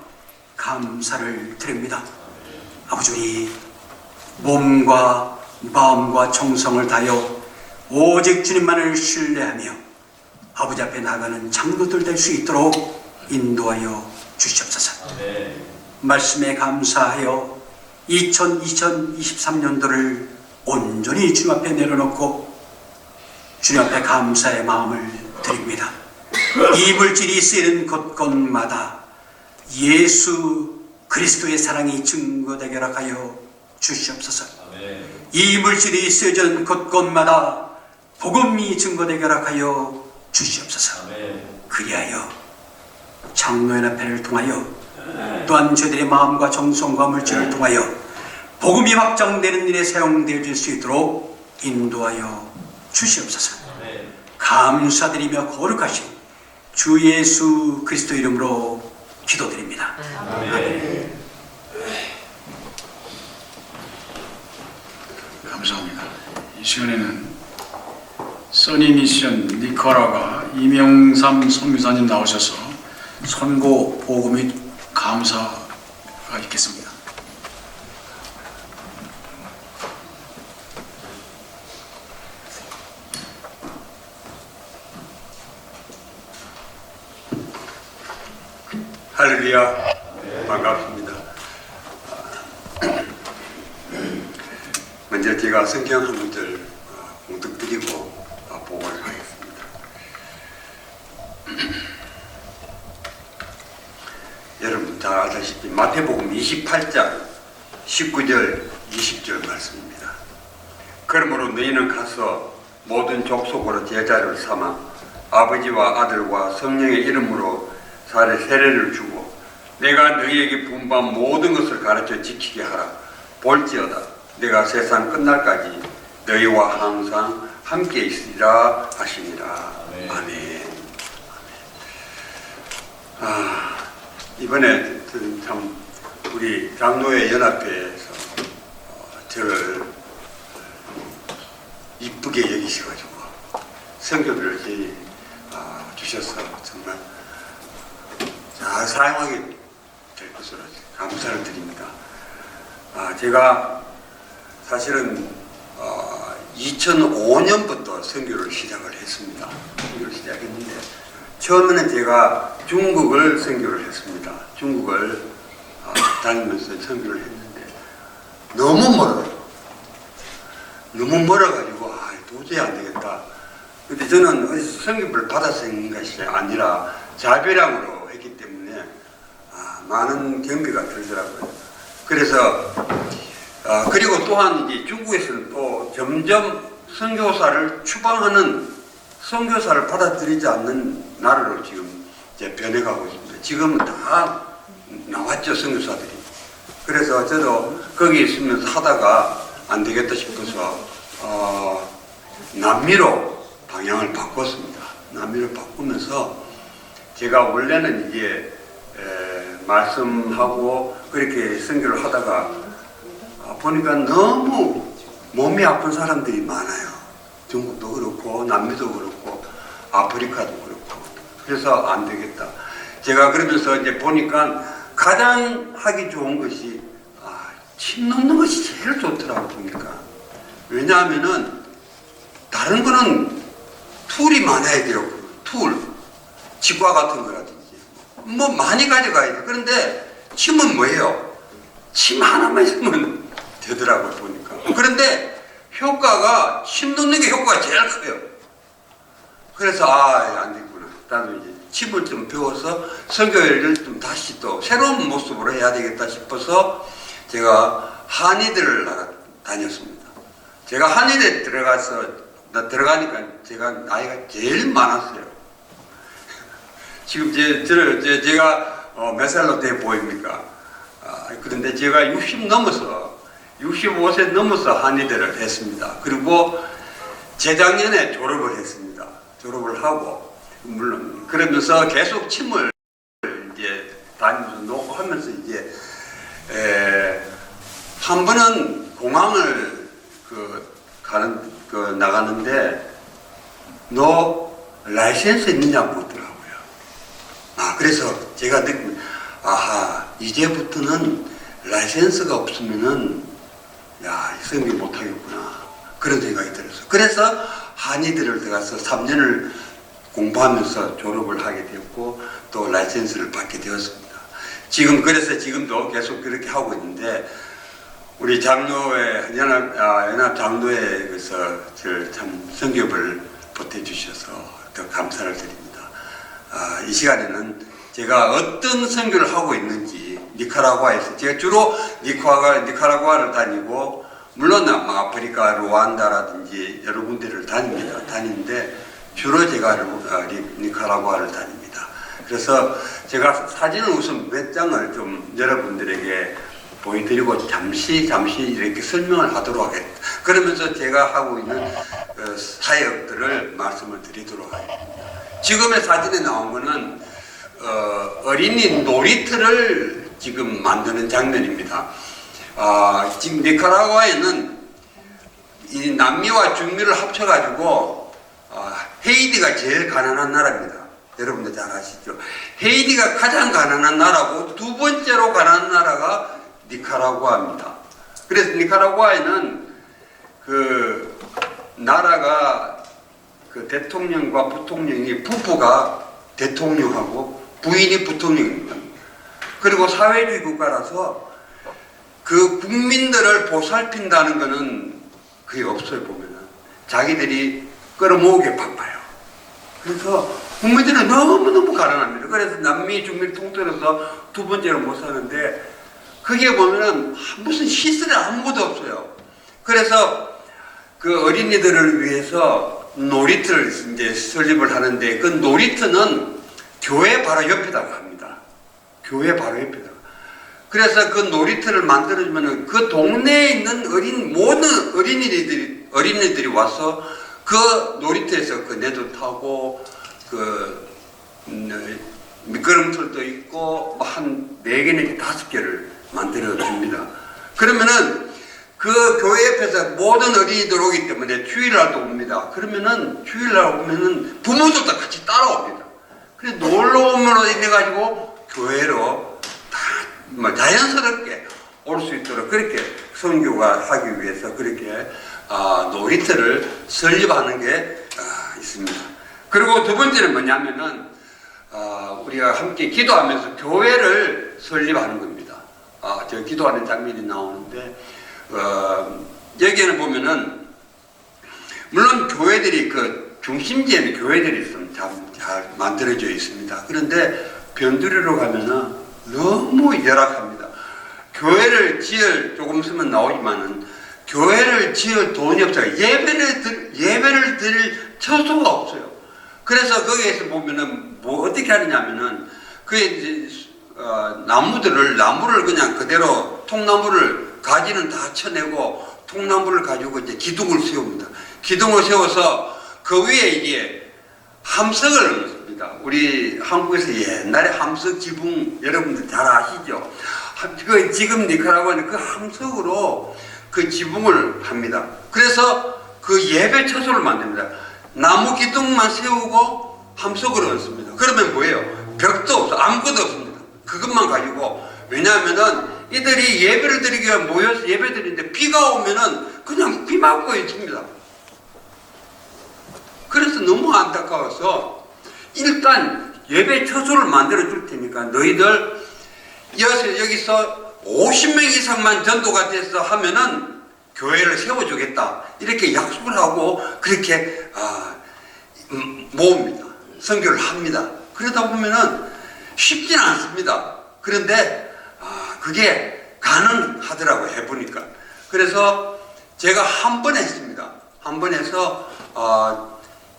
F: 감사를 드립니다. 아버지, 우리 몸과 마음과 정성을 다하여 오직 주님만을 신뢰하며 아버지 앞에 나가는 장로들 될 수 있도록 인도하여 주시옵소서. 말씀에 감사하여 2023년도를 온전히 주님 앞에 내려놓고 주님 앞에 감사의 마음을 드립니다. 이 물질이 쓰이는 곳곳마다 예수 그리스도의 사랑이 증거되게 하여 주시옵소서. 이 물질이 쓰여진 곳곳마다 복음이 증거되게 하여 주시옵소서. 그리하여 장로연합회를 통하여 또한 저희들의 마음과 정성과 물질을 통하여 복음이 확장되는 일에 사용되어질 수 있도록 인도하여 주시옵소서. 감사드리며 거룩하신 주 예수 그리스도 이름으로 기도드립니다. 아멘.
A: 감사합니다. 이 시간에는 써니 미션 니카라가 이명삼 선교사님 나오셔서 선고 보고 및 감사가 있겠습니다.
G: 할렐루야, 반갑습니다. 먼저 제가 성경 한 문절 공독 드리고 보고를 하겠습니다. 여러분 다 아시다시피 마태복음 28장 19절 20절 말씀입니다. 그러므로 너희는 가서 모든 족속으로 제자를 삼아 아버지와 아들과 성령의 이름으로 세례를 주고 내가 너희에게 분부한 모든 것을 가르쳐 지키게 하라. 볼지어다 내가 세상 끝날까지 너희와 항상 함께 있으리라 하시니라. 아멘. 이번에 참 우리 장로회 연합회에서 저를 이쁘게 여기셔가지고 성교를 주셔서 정말 잘 사용하게 될 것으로 감사를 드립니다. 제가 사실은 2005년부터 선교를 시작을 했습니다. 선교를 시작했는데 처음에는 제가 중국을 선교를 했습니다. 중국을 다니면서 선교를 했는데 너무 멀어요. 너무 멀어가지고 도저히 안 되겠다. 근데 저는 어디서 선교를 받아서 한 것이 아니라 자비량으로 했기 때문에 많은 경비가 들더라고요. 그래서 그리고 또한 이제 중국에서는 또 점점 선교사를 추방하는 선교사를 받아들이지 않는 나라로 지금 이제 변해가고 있습니다. 지금은 다 나왔죠, 선교사들이. 그래서 저도 거기 있으면서 하다가 안 되겠다 싶어서 남미로 방향을 바꿨습니다. 남미로 바꾸면서 제가 원래는 이제 말씀하고 그렇게 선교를 하다가 보니까 너무 몸이 아픈 사람들이 많아요. 중국도 그렇고 남미도 그렇고 아프리카도 그렇고. 그래서 안 되겠다. 제가 그러면서 이제 보니까 가장 하기 좋은 것이 침 놓는 것이 제일 좋더라고 보니까. 왜냐하면은 다른 거는 툴이 많아야 돼요. 툴, 치과 같은 거라든지 뭐 많이 가져가야 돼. 그런데 침은 뭐예요? 침 하나만 있으면 되더라고요 보니까. 그런데 효과가 침 놓는 게 효과가 제일 커요. 그래서 안 되구나. 나도 이제 침을 좀 배워서 선교를 좀 다시 또 새로운 모습으로 해야 되겠다 싶어서 제가 한의대를 다녔습니다. 제가 한의대 들어가서 나 들어가니까 제가 나이가 제일 많았어요. 지금 제가 몇 살로 돼 보입니까? 그런데 제가 65세 넘어서 한의대를 했습니다. 그리고 재작년에 졸업을 했습니다. 졸업을 하고, 물론, 그러면서 계속 침을 이제 다니면서 놓고 하면서 이제, 한 번은 공항을 나가는데, 너 라이센스 있느냐 묻더라고요. 그래서 제가 느끼면, 이제부터는 라이센스가 없으면은, 성비 못하겠구나. 그런 생각이 들었어요. 그래서 한의대를 들어가서 3년을 공부하면서 졸업을 하게 되었고, 또 라이센스를 받게 되었습니다. 그래서 지금도 계속 그렇게 하고 있는데, 우리 장로회, 연합 장로회에서 참 성교를 보태주셔서 더 감사를 드립니다. 이 시간에는 제가 어떤 선교를 하고 있는지, 니카라과에서, 제가 주로 니카라과를 다니고, 물론 아프리카, 루안다라든지 여러 군데를 다니는데, 주로 제가 니카라과를 다닙니다. 그래서 제가 사진을 우선 몇 장을 좀 여러분들에게 보여드리고 잠시 이렇게 설명을 하도록 하겠습니다. 그러면서 제가 하고 있는 사역들을 말씀을 드리도록 하겠습니다. 지금의 사진에 나온 거는 어린이 놀이터를 지금 만드는 장면입니다. 지금 니카라과에는 이 남미와 중미를 합쳐가지고 헤이티가 제일 가난한 나라입니다. 여러분들 잘 아시죠? 헤이티가 가장 가난한 나라고 두 번째로 가난한 나라가 니카라과입니다. 그래서 니카라과에는 그 나라가 그 대통령과 부통령이 부부가 대통령하고 부인이 부통령입니다. 그리고 사회주의 국가라서 그 국민들을 보살핀다는 것은 거의 없어요. 보면은 자기들이 끌어모으게 바빠요. 그래서 국민들은 너무너무 가난합니다. 그래서 남미 중미를 통틀어서 두 번째로 못 사는데, 거기에 보면은 무슨 시설이 아무것도 없어요. 그래서 그 어린이들을 위해서 놀이터를 이제 설립을 하는데, 그 놀이터는 교회 바로 옆에다가 합니다. 교회 바로 옆에다가. 그래서 그 놀이터를 만들어주면은 그 동네에 있는 모든 어린이들이 와서 그 놀이터에서 그 내도 타고, 미끄럼틀도 있고, 한 4개, 5개를 만들어줍니다. 그러면은 그 교회 옆에서 모든 어린이들 오기 때문에 주일날도 옵니다. 그러면은 주일날 오면은 부모들도 같이 따라옵니다. 그래서 놀러 오면 이래가지고 교회로 다 자연스럽게 올 수 있도록 그렇게 선교가 하기 위해서 그렇게 놀이터를 설립하는 게 있습니다. 그리고 두 번째는 뭐냐면은 우리가 함께 기도하면서 교회를 설립하는 겁니다. 저 기도하는 장면이 나오는데, 여기에는 보면은 물론 교회들이 그 중심지에는 교회들이 있으면 잘 만들어져 있습니다. 그런데 변두리로 가면은 너무 열악합니다. 교회를 조금 쓰면 나오지만은 교회를 지을 돈이 없어요. 예배를 드릴 처소가 없어요. 그래서 거기에서 보면은 어떻게 하느냐면은 나무를 그냥 그대로 통나무를 가지는 다 쳐내고 통나무를 가지고 이제 기둥을 세웁니다. 기둥을 세워서 그 위에 이게 함석을 넣습니다. 우리 한국에서 옛날에 함석 지붕 여러분들 잘 아시죠? 지금 니카라과는 그 함석으로 그 지붕을 합니다. 그래서 그 예배 처소를 만듭니다. 나무 기둥만 세우고 함석을 얹습니다. 그러면 뭐예요? 벽도 없어, 아무것도 없습니다. 그것만 가지고. 왜냐하면은 이들이 예배를 드리기 위해 모여서 예배 드리는데 비가 오면은 그냥 비 맞고 있습니다. 그래서 너무 안타까워서 일단 예배 처소를 만들어 줄 테니까 너희들 여기서 50명 이상만 전도가 돼서 하면은 교회를 세워주겠다. 이렇게 약속을 하고 그렇게 모읍니다. 선교를 합니다. 그러다 보면은 쉽지는 않습니다. 그런데 그게 가능하더라고요. 해보니까. 그래서 제가 한 번 했습니다. 한 번 해서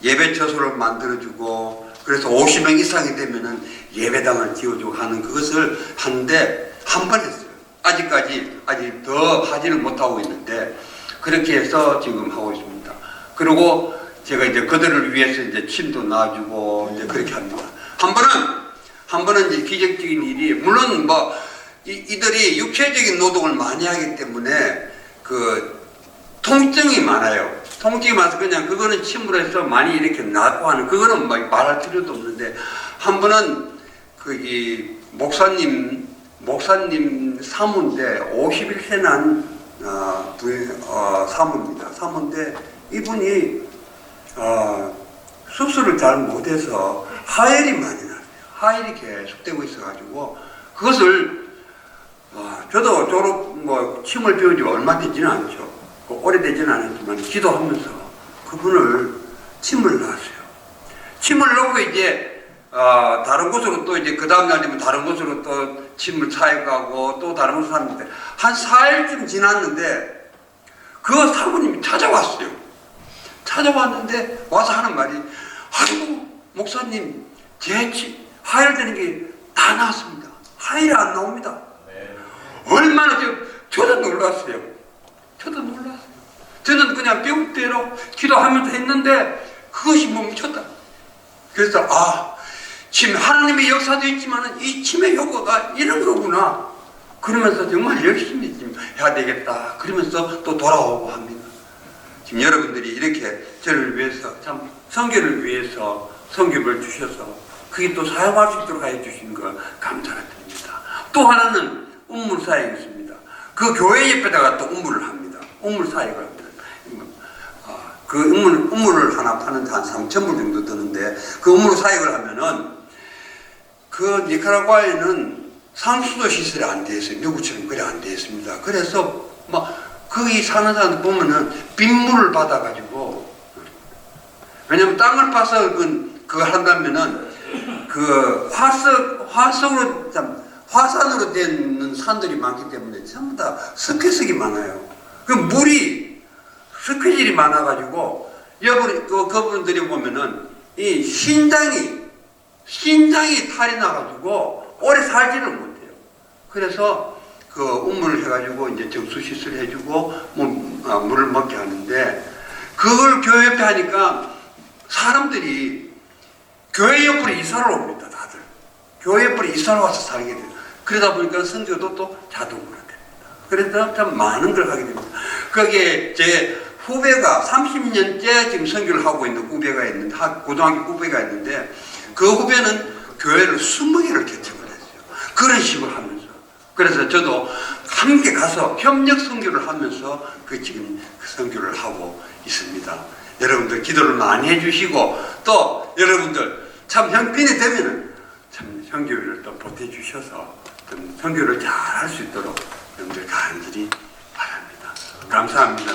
G: 예배 처소를 만들어주고 그래서 50명 이상이 되면은 예배당을 지어주고 하는 그것을 하는데 한 번 했어요. 아직까지 아직 더 하지를 못하고 있는데 그렇게 해서 지금 하고 있습니다. 그리고 제가 이제 그들을 위해서 이제 침도 놔주고 이제 그렇게 합니다. 한 번은 이제 기적적인 일이 물론 뭐 이들이 육체적인 노동을 많이 하기 때문에 그 통증이 많아요. 통증이 많아서 그냥 그거는 침으로 해서 많이 이렇게 낫고 하는 그거는 뭐 말할 필요도 없는데 한 번은 그 이 목사님 사모인데 51세 난 사모입니다. 사모인데 이분이 수술을 잘 못해서 하혈이 많이 나요. 하혈이 계속되고 있어가지고 그것을 저도 졸업 침을 배운 지 얼마 되지는 않죠. 오래되지는 않았지만 기도하면서 그분을 침을 놨어요. 침을 놓고 이제 다른 곳으로 또 이제 그 다음 날 되면 다른 곳으로 또 침을 사역하고 또 다른 곳으로 하는데 한 4일쯤 지났는데 그 사모님이 찾아왔어요. 찾아왔는데 와서 하는 말이 아이고 목사님 제 하혈되는 게 다 나왔습니다. 하혈이 안 나옵니다. 얼마나 저도 놀랐어요. 저는 그냥 배울대로 기도하면서 했는데 그것이 못 미쳤다. 그래서 침 하나님의 역사도 있지만 이 침의 효과가 이런 거구나. 그러면서 정말 열심히 해야 되겠다. 그러면서 또 돌아오고 합니다. 지금 여러분들이 이렇게 저를 위해서 참 선교를 위해서 선교를 주셔서 그게 또 사용할 수 있도록 해주신 거 감사를 드립니다. 또 하나는 운물 사역이 있습니다. 그 교회 옆에다가 또 운물을 합니다. 운물 사역을 합니다. 그 운물을 하나 파는데 한 3,000불 정도 드는데 그 운물 사역을 하면은 그 니카라과에는 상수도 시설이 안 돼 있어요. 미국처럼 그래 안 돼 있습니다. 그래서 막 거기 사는 사람들 보면은 빗물을 받아가지고 왜냐면 땅을 파서 그거 한다면은 그 화산으로 된 산들이 많기 때문에 전부 다 스퀘석이 많아요. 그 물이 스퀘질이 많아가지고 그분들이 보면은 이 신장이 탈이 나가지고 오래 살지를 못해요. 그래서 그 운물을 해가지고 이제 정수 시술 해주고 물을 먹게 하는데 그걸 교회 옆에 하니까 사람들이 교회 옆으로 이사를 옵니다. 다들 교회 옆으로 이사를 와서 살게 돼요. 그러다 보니까 선교도 또 자동으로 됩니다. 그래서 참 많은 걸 하게 됩니다. 거기에 제 후배가 30년째 지금 선교를 하고 있는 후배가 있는데 고등학교 후배가 있는데 그 후배는 교회를 20개를 개척을 했어요. 그런 식으로 하면서 그래서 저도 함께 가서 협력 선교를 하면서 지금 선교를 하고 있습니다. 여러분들 기도를 많이 해주시고 또 여러분들 참 형편이 되면은 참 선교를 또 보태주셔서 좀 선교를 잘 할 수 있도록 여러분들 간절히 바랍니다. 감사합니다.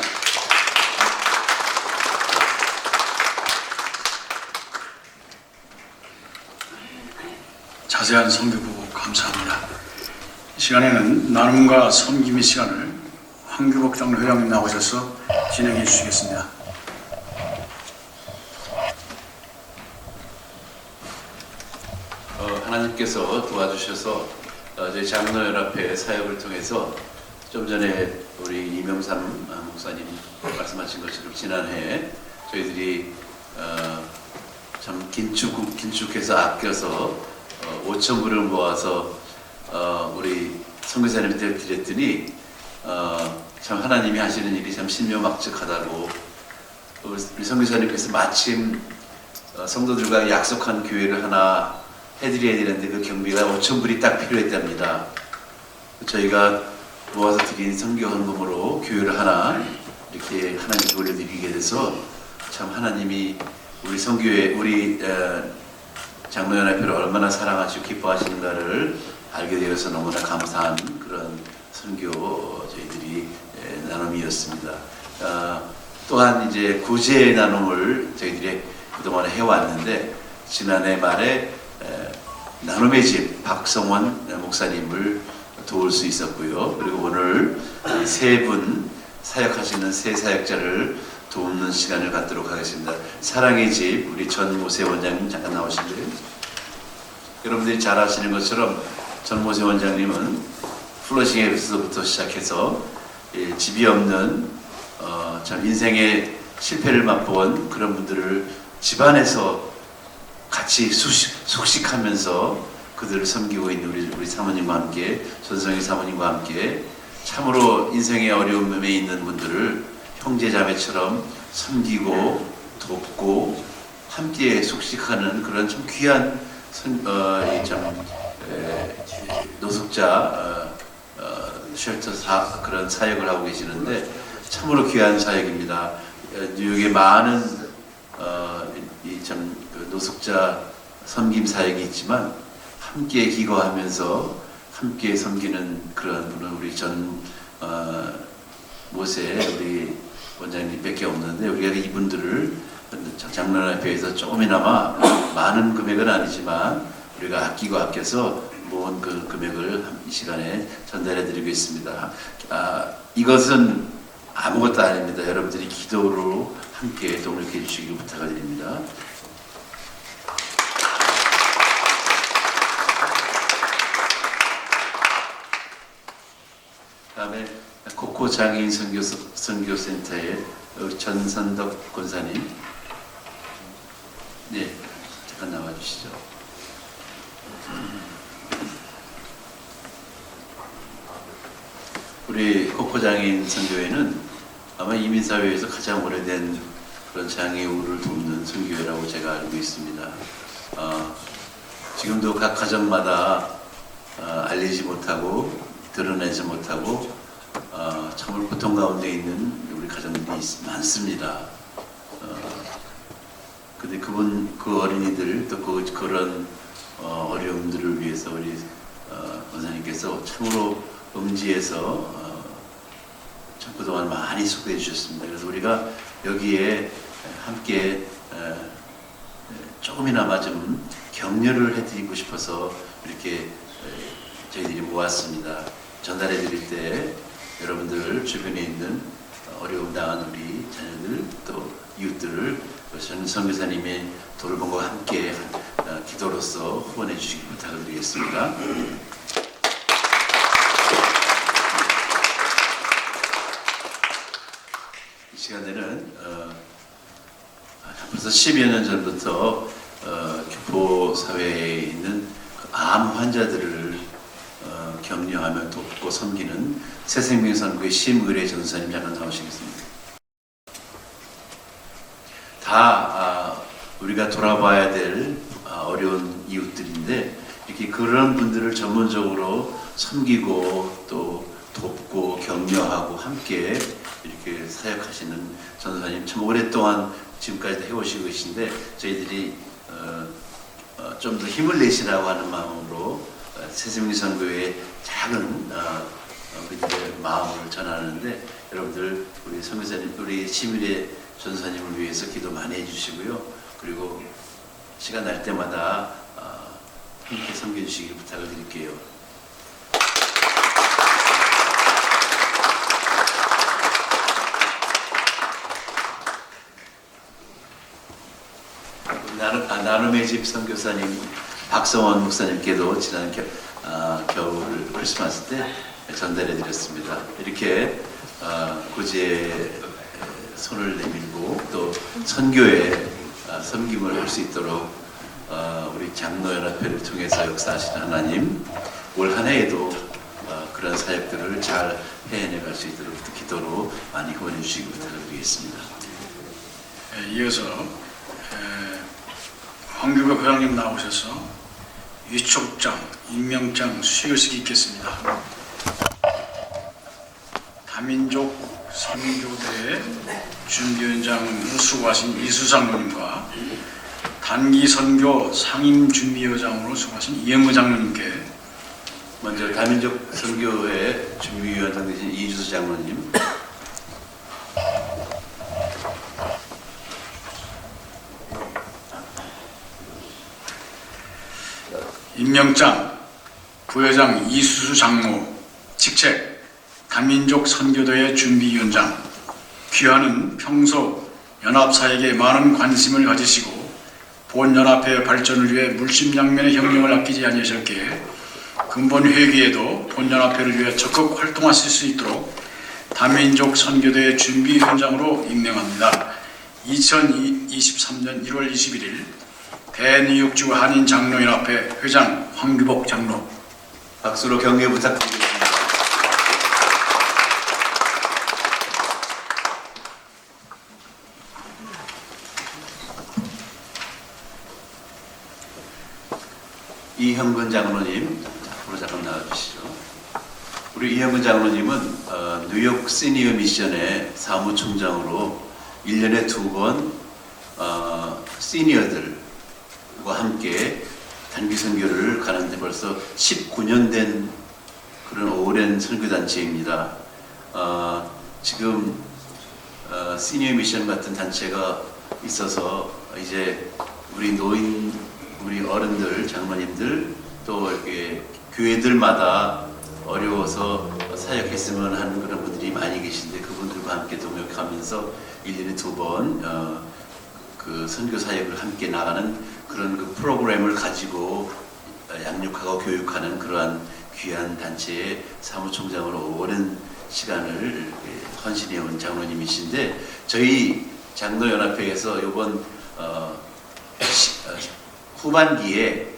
F: 자세한 선교 보고 감사합니다. 이 시간에는 나눔과 섬김의 시간을 황규복 장로 회장님 나오셔서 진행해 주시겠습니다.
H: 하나님께서 도와주셔서 저희 장로연합회 사역을 통해서 좀 전에 우리 이명삼 목사님 말씀하신 것처럼 지난해 저희들이 참 긴축해서 아껴서 5,000불을 모아서 우리 선교사님한테 드렸더니 참 하나님이 하시는 일이 참 신묘막측하다고 우리 선교사님께서 마침 성도들과 약속한 교회를 하나 해드려야 되는데 그 경비가 5,000불이 딱 필요했답니다. 저희가 모아서 드린 선교 헌금으로 교회를 하나 이렇게 하나님께 올려드리게 돼서 참 하나님이 우리 선교회 우리 장로연합회를 얼마나 사랑하시고 기뻐하시는가를 알게 되어서 너무나 감사한 그런 선교 저희들이 나눔이었습니다. 또한 이제 구제 나눔을 저희들이 그동안 해왔는데 지난해 말에 나눔의 집 박성원 목사님을 도울 수 있었고요. 그리고 오늘 세 분 사역하시는 세 사역자를 돕는 시간을 갖도록 하겠습니다. 사랑의 집 우리 전모세 원장님 잠깐 나오실래요? 여러분들이 잘 아시는 것처럼 전모세 원장님은 플러싱에서부터 시작해서 집이 없는 참 인생의 실패를 맛본 그런 분들을 집안에서 같이 숙식하면서 그들을 섬기고 있는 우리 사모님과 함께, 전성희 사모님과 함께 참으로 인생의 어려움에 있는 분들을 형제자매처럼 섬기고 돕고 함께 숙식하는 그런 참 귀한 노숙자 쉘터 그런 사역을 하고 계시는데 참으로 귀한 사역입니다. 뉴욕에 많은 그 노숙자 섬김 사역이 있지만 함께 기거하면서 함께 섬기는 그런 분은 우리 모세 우리 원장님밖에 없는데 우리가 이분들을 장로협회에서 조금이나마 많은 금액은 아니지만 우리가 아끼고 아껴서 모은 그 금액을 이 시간에 전달해 드리고 있습니다. 이것은 아무것도 아닙니다. 여러분들이 기도로 함께 동력해 주시길 부탁드립니다. 다음에 코코 장애인 선교센터의 전선덕 권사님, 네, 잠깐 나와 주시죠. 우리 코코 장애인 선교회는 아마 이민사회에서 가장 오래된 그런 장애우를 돕는 선교회라고 제가 알고 있습니다. 지금도 각 가정마다 알리지 못하고 드러내지 못하고 참으로 고통 가운데 있는 우리 가정들이 많습니다. 근데 그 어린이들 또 그런 어려움들을 위해서 우리 원사님께서 참으로 음지에서 참 그동안 많이 수고해 주셨습니다. 그래서 우리가 여기에 함께 조금이나마 좀 격려를 해드리고 싶어서 이렇게 저희들이 모았습니다. 전달해 드릴 때 여러분들 주변에 있는 어려움 당한 우리 자녀들 또 이웃들을 전 선교사님의 돌봄과 함께 기도로서 후원해 주시기 부탁드리겠습니다. 이 시간에는 벌써 10여 년 전부터 교포 사회에 있는 암 환자들을 격려하며 돕고 섬기는 새생명선교회 심의례 전사님 잠깐 나오시겠습니다. 다 우리가 돌아봐야 될 어려운 이웃들인데 이렇게 그런 분들을 전문적으로 섬기고 또 돕고 격려하고 함께 이렇게 사역하시는 전사님 참 오랫동안 지금까지 해오시고 계신데 저희들이 좀 더 힘을 내시라고 하는 마음으로 새생명선교회의 작은 우리들의 마음을 전하는데 여러분들 우리 선교사님 우리 심의례 전사님을 위해서 기도 많이 해주시고요. 그리고 시간 날 때마다 함께 섬겨주시길 부탁을 드릴게요. 나눔의 집 선교사님 박성원 목사님께도 지난 겨울 크리스마스 때 전달해 드렸습니다. 이렇게 고지에 손을 내밀고 또 선교에 섬김을 할 수 있도록 우리 장로연합회를 통해서 역사하시는 하나님 올 한 해에도 그런 사역들을 잘 해내갈 수 있도록 기도로 많이 후원해 주시기 부탁드리겠습니다.
F: 이어서 황교복 회장님 나오셔서 위촉장, 임명장 수여식이 있겠습니다. 다민족 선교대 준비위원장으로 수고하신 이수장로님과 단기선교 상임준비위원장으로 수고하신 이영구 장로님께
H: 먼저 다민족 선교회 준비위원장 되신 이주수 장로님,
F: 임명장 부회장 이수수 장로, 직책 다민족 선교도의 준비위원장, 귀하는 평소 연합사에게 많은 관심을 가지시고 본연합회의 발전을 위해 물심양면의 형령을 아끼지 아니하셨기에 근본 회기에도 본연합회를 위해 적극 활동하실 수 있도록 다민족 선교대회 준비위원장으로 임명합니다. 2023년 1월 21일 대뉴욕주 한인장로연합회 회장 황규복 장로.
H: 박수로 격려 부탁드리겠습니다. 이형근 장로님, 앞으로 잠깐 나와주시죠. 우리 이형근 장로님은 뉴욕 시니어 미션의 사무총장으로 1년에 2번 시니어들과 함께 단기 선교를 가는데 벌써 19년 된 그런 오랜 선교단체입니다. 지금 시니어 미션 같은 단체가 있어서 이제 우리 노인, 우리 어른들, 장로님들 또 이렇게 교회들마다 어려워서 사역했으면 하는 그런 분들이 많이 계신데 그분들과 함께 동역하면서 1년에 2번 그 선교 사역을 함께 나가는 그런 그 프로그램을 가지고 양육하고 교육하는 그러한 귀한 단체의 사무총장으로 오랜 시간을 헌신해온 장로님이신데 저희 장로연합회에서 이번 후반기에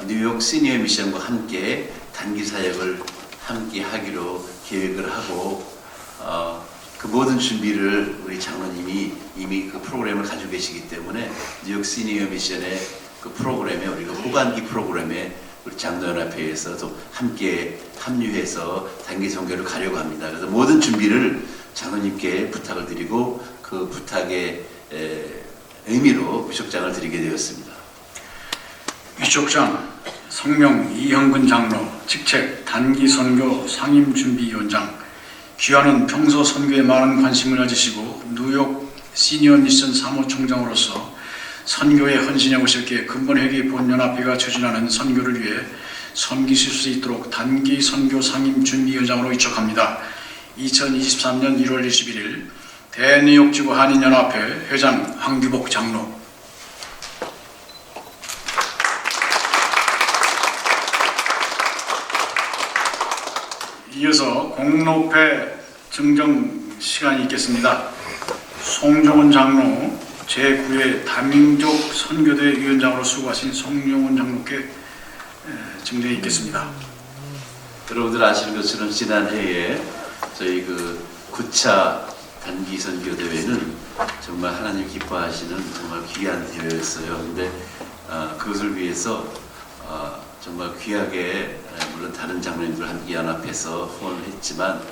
H: 뉴욕 시니어 미션과 함께 단기 사역을 함께 하기로 계획을 하고 그 모든 준비를 우리 장로님이 이미 그 프로그램을 가지고 계시기 때문에 뉴욕 시니어 미션의 그 프로그램에 우리가 후반기 프로그램에 우리 장로연합회에서도 함께 합류해서 단기 선교를 가려고 합니다. 그래서 모든 준비를 장로님께 부탁을 드리고 그 부탁의 의미로 위촉장을 드리게 되었습니다.
F: 위촉장 성명 이형근 장로, 직책 단기 선교 상임준비위원장. 귀하는 평소 선교에 많은 관심을 가지시고 뉴욕 시니어 미션 사무총장으로서 선교에 헌신해 오셨기에 근본 회계 본연합회가 추진하는 선교를 위해 섬기실 수 있도록 단기 선교 상임준비위원장으로 위촉합니다. 2023년 1월 21일 대뉴욕지구 한인연합회 회장 황규복 장로. 이어서 공로패 증정 시간이 있겠습니다. 송종훈 장로 제9회 다민족 선교대 위원장으로 수고하신 송종훈 장로께 증정이 있겠습니다.
H: 여러분들 아시는 것처럼 지난해에 저희 그 9차 단기 선교 대회는 정말 하나님 기뻐하시는 정말 귀한 대회였어요. 근데 그것을 위해서 정말 귀하게 물론 다른 장로님들 함께 연합해서 후원을 했지만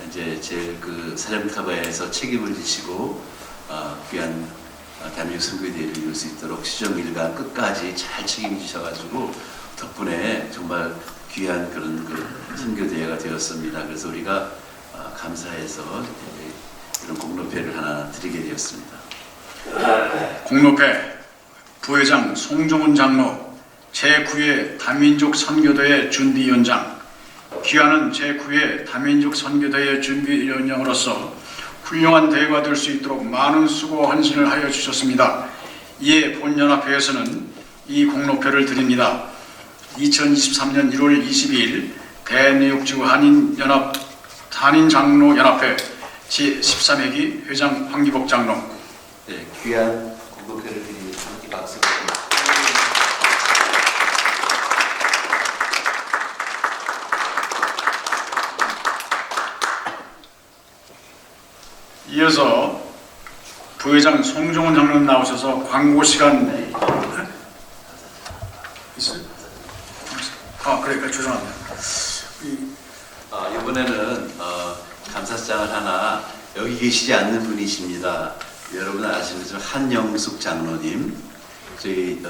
H: 이제 제 그 사령탑에서 책임을 지시고 귀한 대한민국 선교대회를 이룰 수 있도록 시정일관 끝까지 잘 책임지셔가지고 덕분에 정말 귀한 그런 그 선교대회가 되었습니다. 그래서 우리가 감사해서 이런 공로패를 하나 드리게 되었습니다.
F: 공로패 부회장 송종훈 장로 제9회 다민족 선교대회 준비위원장. 귀하는 제9회 다민족 선교대회 준비위원장으로서 훌륭한 대회가 될 수 있도록 많은 수고와 헌신을 하여 주셨습니다. 이에 본연합회에서는 이 공로패를 드립니다. 2023년 1월 22일 대뉴욕지구 한인장로연합회 제13회기 회장 황기복 장로.
H: 네, 귀한 공로패를 드리는 함께 박수.
F: 이어서 부회장 송종훈 장로님 나오셔서 광고 시간 있어요? 그래, 죄송합니다.
H: 이번에는 감사장을 하나 여기 계시지 않는 분이십니다. 여러분 아시는 것처럼 한영숙 장로님, 저희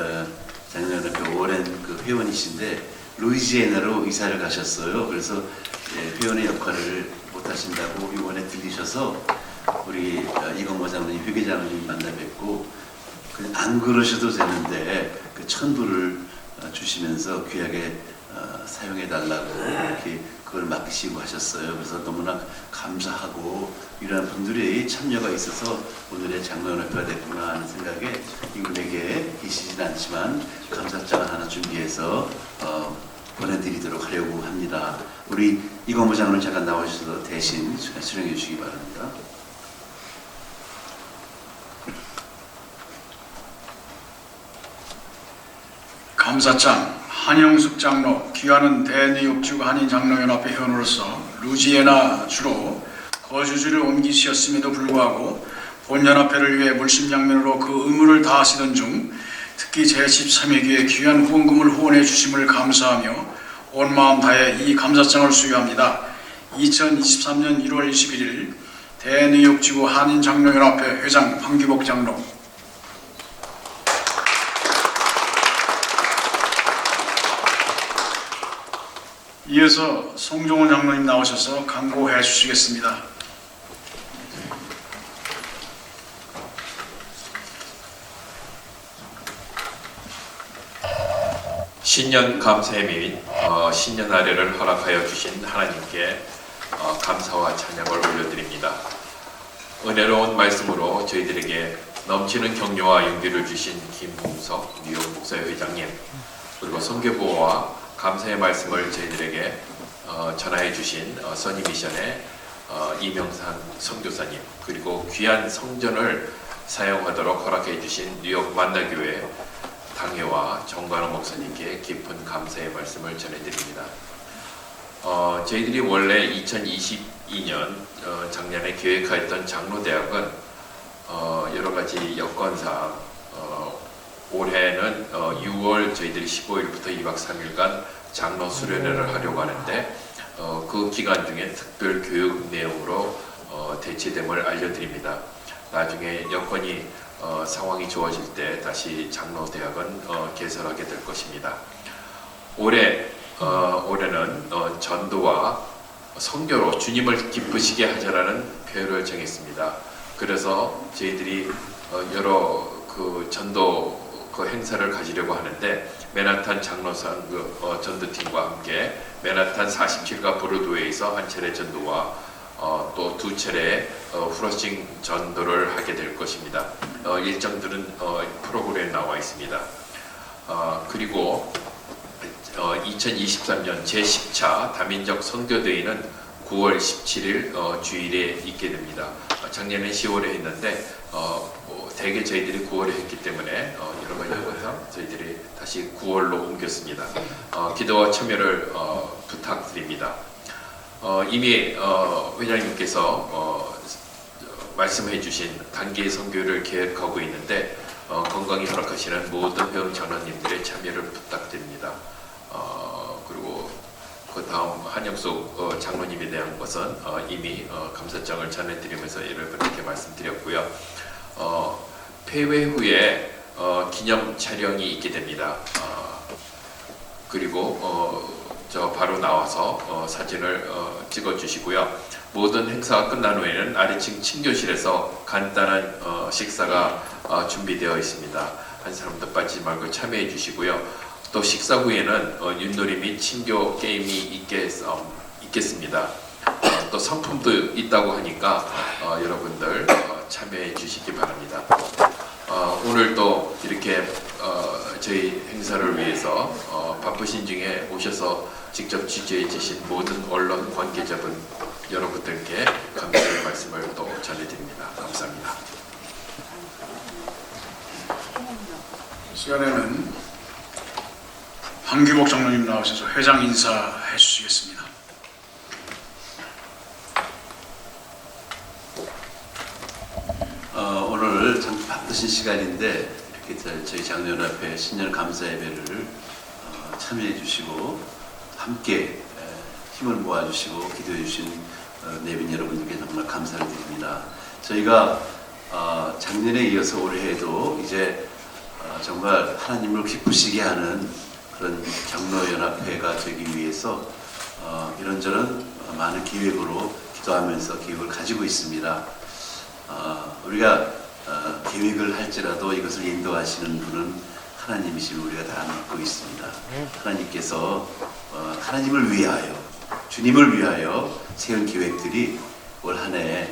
H: 장로연합회 오랜 그 회원이신데 루이지애나로 이사를 가셨어요. 그래서 회원의 역할을 못 하신다고 이번에 들리셔서 우리 이건모 장로님, 회계장로님 만나 뵙고 그냥 안 그러셔도 되는데 그 천부를 주시면서 귀하게 사용해 달라고 이렇게 그 그걸 맡기시고 하셨어요. 그래서 너무나 감사하고 이러한 분들의 참여가 있어서 오늘의 장로연합회가 됐구나 하는 생각에 이분에게 계시진 않지만 감사장을 하나 준비해서 보내드리도록 하려고 합니다. 우리 이광무 장로님 잠깐 나오셔서 대신 수령해 주시기 바랍니다.
F: 감사장 한영숙 장로, 귀하는 대뉴욕주 한인장로연합회 회원으로서 루지애나 주로 거주지를 옮기셨음에도 불구하고 본연합회를 위해 물심양면으로 그 의무를 다하시던 중 특히 제13회기에 귀한 후원금을 후원해 주심을 감사하며 온 마음 다해 이 감사장을 수여합니다. 2023년 1월 21일 대뉴욕지구 한인장로연합회 회장 황규복 장로. 이어서 송종원 장로님 나오셔서 강고해 주시겠습니다.
I: 신년 감사의 및 신년 아래를 허락하여 주신 하나님께 감사와 찬양을 올려드립니다. 은혜로운 말씀으로 저희들에게 넘치는 격려와 용기를 주신 김홍석 뉴욕 목사회 회장님, 그리고 선교보호와 감사의 말씀을 저희들에게 전하여 주신 써니미션의 이명산 선교사님, 그리고 귀한 성전을 사용하도록 허락해 주신 뉴욕 만나교회 당회와 정관호 목사님께 깊은 감사의 말씀을 전해드립니다. 저희들이 원래 2022년 작년에 계획하였던 장로대학은 여러 가지 여건상 올해는 6월 저희들이 15일부터 2박 3일간 장로 수련회를 하려고 하는데 그 기간 중에 특별 교육 내용으로 대체됨을 알려드립니다. 나중에 여건이 상황이 좋아질 때 다시 장로대학은 개설하게 될 것입니다. 올해는 전도와 선교로 주님을 기쁘시게 하자라는 표를 정했습니다. 그래서 저희들이 여러 그 전도 그 행사를 가지려고 하는데 맨하탄 장로상 전도팀과 함께 맨하탄 47가 브로드웨이에서 한 차례 전도와 또 두 차례 후러싱 전도를 하게 될 것입니다. 일정들은 프로그램에 나와 있습니다. 그리고 2023년 제10차 다민족 선교대회는 9월 17일 주일에 있게 됩니다. 작년에 10월에 했는데 대개 저희들이 9월에 했기 때문에 여러 가지 요건상 저희들이 다시 9월로 옮겼습니다. 기도와 참여를 부탁드립니다. 이미 회장님께서 말씀해 주신 단기 선교를 계획하고 있는데 건강이 허락하시는 모든 회원 전원님들의 참여를 부탁드립니다. 그리고 그 다음 한영숙 장로님에 대한 것은 이미 감사장을 전해드리면서 여러분께 말씀드렸고요. 폐회 후에 기념 촬영이 있게 됩니다. 그리고 저 바로 나와서 사진을 찍어 주시고요. 모든 행사가 끝난 후에는 아래층 친교실에서 간단한 식사가 준비되어 있습니다. 한 사람도 빠지지 말고 참여해 주시고요. 또 식사 후에는 윷놀이 및 친교 게임이 있겠습니다. 또 상품도 있다고 하니까 여러분들 참여해 주시기 바랍니다. 오늘 또 이렇게 저희 행사를 위해서 바쁘신 중에 오셔서 직접 취재해 주신 모든 언론 관계자분 여러분들께 감사의 말씀을 또 전해드립니다. 감사합니다.
F: 시간에는 황규복 장로님 나오셔서 회장 인사해 주시겠습니다.
H: 오늘 참 바쁘신 시간인데 이렇게 저희 장로연합회 신년 감사 예배를 참여해 주시고 함께 힘을 모아주시고 기도해 주신 내빈 여러분들께 정말 감사를 드립니다. 저희가 작년에 이어서 올해에도 이제 정말 하나님을 기쁘시게 하는 그런 장로연합회가 되기 위해서 이런저런 많은 기획으로 기도하면서 계획을 가지고 있습니다. 우리가 계획을 할지라도 이것을 인도하시는 분은 하나님이심을 우리가 다 믿고 있습니다. 하나님께서 하나님을 위하여 주님을 위하여 세운 계획들이 올 한 해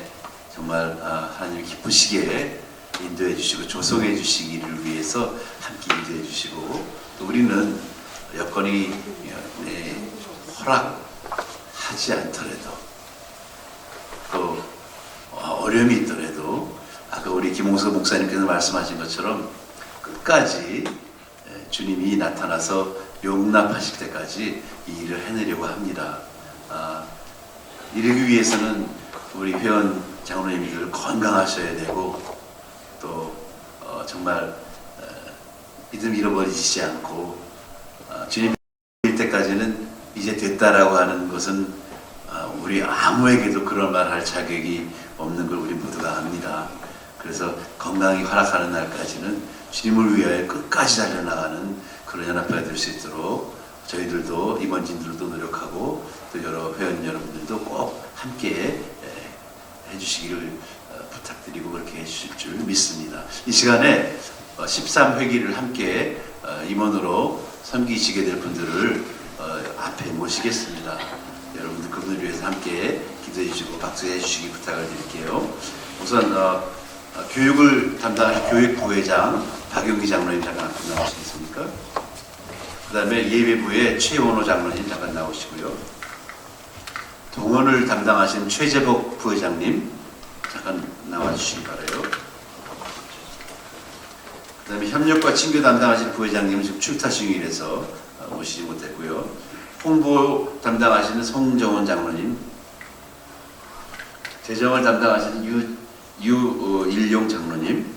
H: 정말 하나님 기쁘시게 인도해 주시고 조성해 주시기를 위해서 함께 인도해 주시고, 또 우리는 여건이 허락하지 않더라도 또 어려움이 있더라도 아까 우리 김홍석 목사님께서 말씀하신 것처럼 끝까지 주님이 나타나서 용납하실 때까지 이 일을 해내려고 합니다. 이러기 위해서는 우리 회원 장로님들 건강하셔야 되고, 또 정말 믿음 잃어버리지 않고 주님 일 때까지는 이제 됐다라고 하는 것은 우리 아무에게도 그런 말 할 자격이 없는 걸 우리 모두가 압니다. 그래서 건강이 허락하는 날까지는 주님을 위하여 끝까지 달려나가는 그런 연합회가 될 수 있도록 저희들도 임원진들도 노력하고, 또 여러 회원 여러분들도 꼭 함께 해주시기를 부탁드리고 그렇게 해주실 줄 믿습니다. 이 시간에 13회기를 함께 임원으로 섬기시게 될 분들을 앞에 모시겠습니다. 여러분들 그분을 위해서 함께 기도해 주시고 박수해 주시기 부탁을 드릴게요. 우선 교육을 담당하실 교육부회장 박용기 장로님 잠깐 앞에 나오시겠습니까? 그 다음에 예배부의 최원호 장로님 잠깐 나오시고요. 동원을 담당하신 최재복 부회장님 잠깐 나와주시기 바라요. 그 다음에 협력과 친교 담당하신 부회장님은 지금 출타 중이라서 모시지 못했고요. 홍보 담당하시는 송정원 장로님, 재정을 담당하시는 유일용 장로님,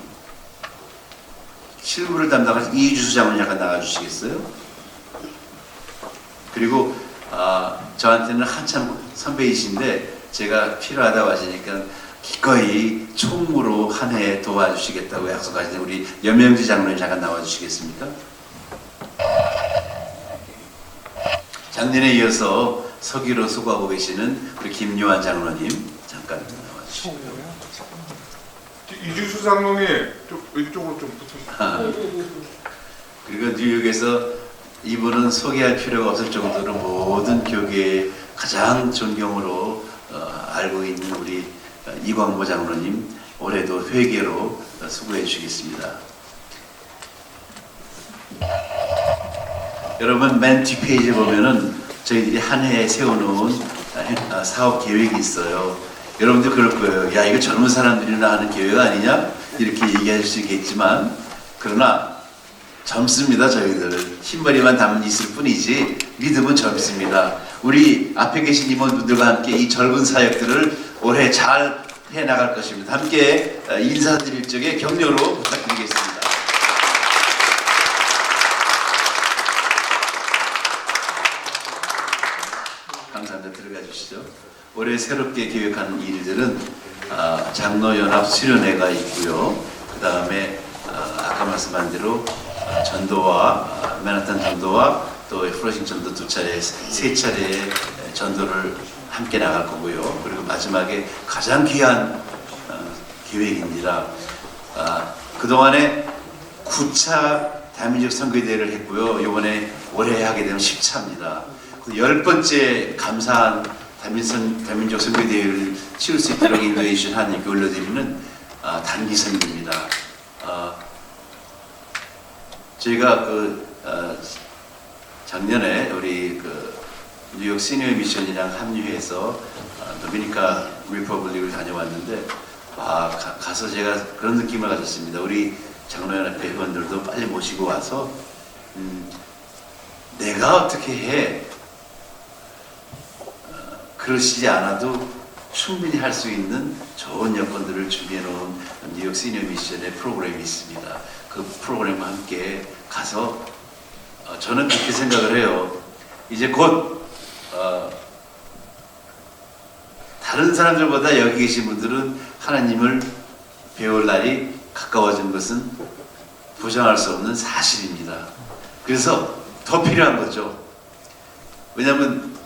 H: 실무를 담당하신 이주수 장로님 약간 나와주시겠어요? 그리고 저한테는 한참 선배이신데 제가 필요하다고 하시니까 기꺼이 총무로 한 해 도와주시겠다고 약속하시는 우리 염영지 장로님 잠깐 나와주시겠습니까? 작년에 이어서 서기로 수고하고 계시는 우리 김요한 장로님 잠깐 나와주시고요.
J: 이주수 장로님 이쪽으로 좀 붙여주세요.
H: 그리고 뉴욕에서 이분은 소개할 필요가 없을 정도로 모든 교계의 가장 존경으로 알고 있는 우리 이광보 장로님, 올해도 회계로 수고해 주시겠습니다. 여러분 맨 뒷페이지에 보면은 저희들이 한 해에 세워놓은 사업 계획이 있어요. 여러분들 그럴 거예요. 야, 이거 젊은 사람들이나 하는 계획 아니냐? 이렇게 얘기할 수 있겠지만, 그러나 젊습니다. 저희들 흰머리만 담은 있을 뿐이지 믿음은 젊습니다. 우리 앞에 계신 임원분들과 함께 이 젊은 사역들을 올해 잘 해나갈 것입니다. 함께 인사드릴 적에 격려로 부탁드리겠습니다. 감사합니다. 들어가 주시죠. 올해 새롭게 계획한 일들은 장로연합 수련회가 있고요. 그 다음에 아까 말씀한 대로 전도와 맨하탄 전도와 또 플러싱 전도 세 차례의 전도를 함께 나갈 거고요. 그리고 마지막에 가장 귀한 계획입니다. 그동안에 9차 다민족 선교대회를 했고요. 이번에 올해 하게 되면 10차입니다. 10번째 감사한 다민족 선교대회를 치를 수 있도록 인도해 주신 하나님께 올려드리는 단기 선교입니다. 저희가 작년에 우리 뉴욕 시니어 미션이랑 합류해서 도미니카 리퍼블릭을 다녀왔는데 가서 제가 그런 느낌을 가졌습니다. 우리 장로연합회 회원들도 빨리 모시고 와서 내가 어떻게 해 그러시지 않아도 충분히 할 수 있는 좋은 여건들을 준비해 놓은 뉴욕 시니어 미션의 프로그램이 있습니다. 그 프로그램과 함께 가서 저는 그렇게 생각을 해요. 이제 곧 다른 사람들보다 여기 계신 분들은 하나님을 배울 날이 가까워진 것은 부정할 수 없는 사실입니다. 그래서 더 필요한 거죠. 왜냐하면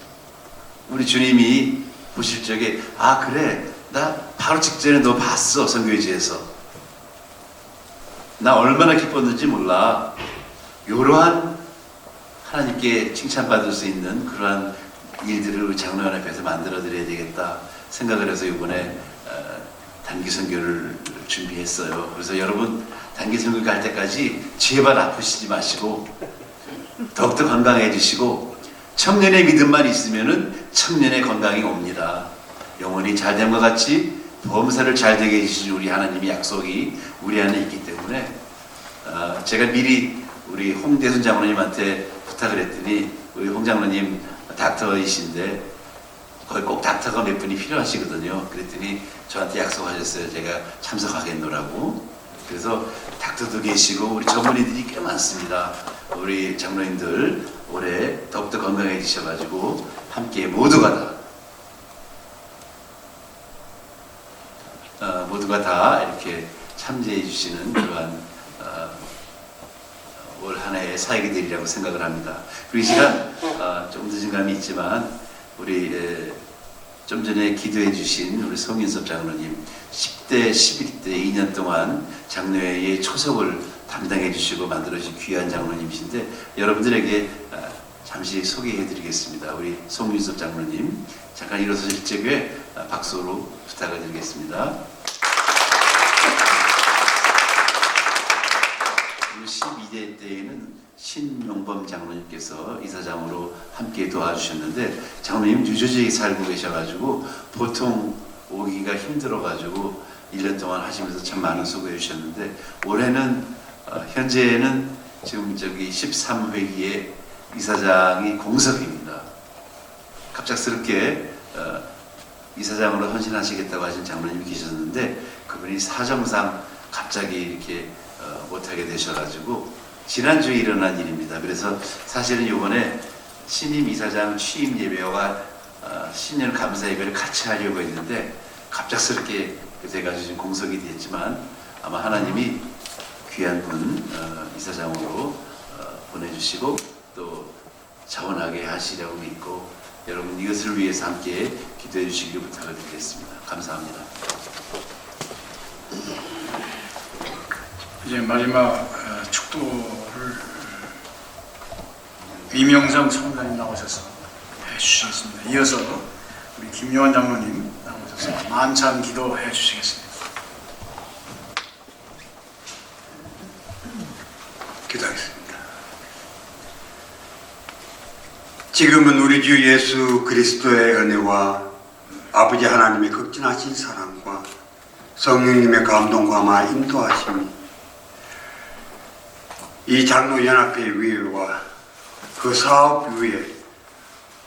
H: 우리 주님이 보실 적에 그래 나 바로 직전에 너 봤어 선교회지에서 나 얼마나 기뻤는지 몰라. 이러한 하나님께 칭찬받을 수 있는 그러한 일들을 장로연합회에서 만들어드려야 되겠다 생각을 해서 이번에 단기 선교를 준비했어요. 그래서 여러분 단기 선교 갈 때까지 제발 아프시지 마시고 더욱더 건강해지시고 청년의 믿음만 있으면은 청년의 건강이 옵니다. 영혼이 잘됨과 같이 범사를 잘되게 해주신 우리 하나님의 약속이 우리 안에 있기 때문에 제가 미리 우리 홍대순 장로님한테 부탁을 했더니 우리 홍 장로님 닥터이신데 거기 꼭 닥터가 몇 분이 필요하시거든요. 그랬더니 저한테 약속하셨어요. 제가 참석하겠노라고. 그래서 닥터도 계시고 우리 전문의들이 꽤 많습니다. 우리 장로님들 올해 더욱더 건강해지셔가지고 함께 모두가 다 이렇게 참여해 주시는 그러한 올 한 해의 사역이 되리라고 생각을 합니다. 그리고 이 시간 좀 늦은 감이 있지만 우리 좀 전에 기도해 주신 우리 송인섭 장로님 10대, 11대 2년 동안 장로회의 초석을 담당해 주시고 만들어 주신 귀한 장로님이신데 여러분들에게 잠시 소개해 드리겠습니다. 우리 송인섭 장로님 잠깐 일어서실 적에 박수로 부탁을 드리겠습니다. 12대 때에는 신용범 장로님께서 이사장으로 함께 도와주셨는데 장로님 뉴저지에 살고 계셔가지고 보통 오기가 힘들어가지고 1년 동안 하시면서 참 많은 수고해 주셨는데 올해는 현재는 지금 저기 13회기에 이사장이 공석입니다. 갑작스럽게 이사장으로 헌신하시겠다고 하신 장로님이 계셨는데 그분이 사정상 갑자기 이렇게 못하게 되셔가지고 지난주에 일어난 일입니다. 그래서 사실은 이번에 신임 이사장 취임 예배와 신년 감사 예배를 같이 하려고 했는데 갑작스럽게 돼가지고 지금 공석이 됐지만 아마 하나님이 귀한 분 이사장으로 보내주시고 또 자원하게 하시려고 믿고 여러분 이것을 위해서 함께 기도해 주시기를 부탁을 드리겠습니다. 감사합니다.
F: 이제 마지막 축도를 이명상 성당님 나오셔서 해주시겠습니다. 이어서 우리 김요한 장로님 나오셔서 만찬 기도해 주시겠습니다.
G: 기도하겠습니다. 지금은 우리 주 예수 그리스도의 은혜와 아버지 하나님의 극진하신 사랑과 성령님의 감동과 인도하심이 이 장로연합회 위에와 그 사업 위에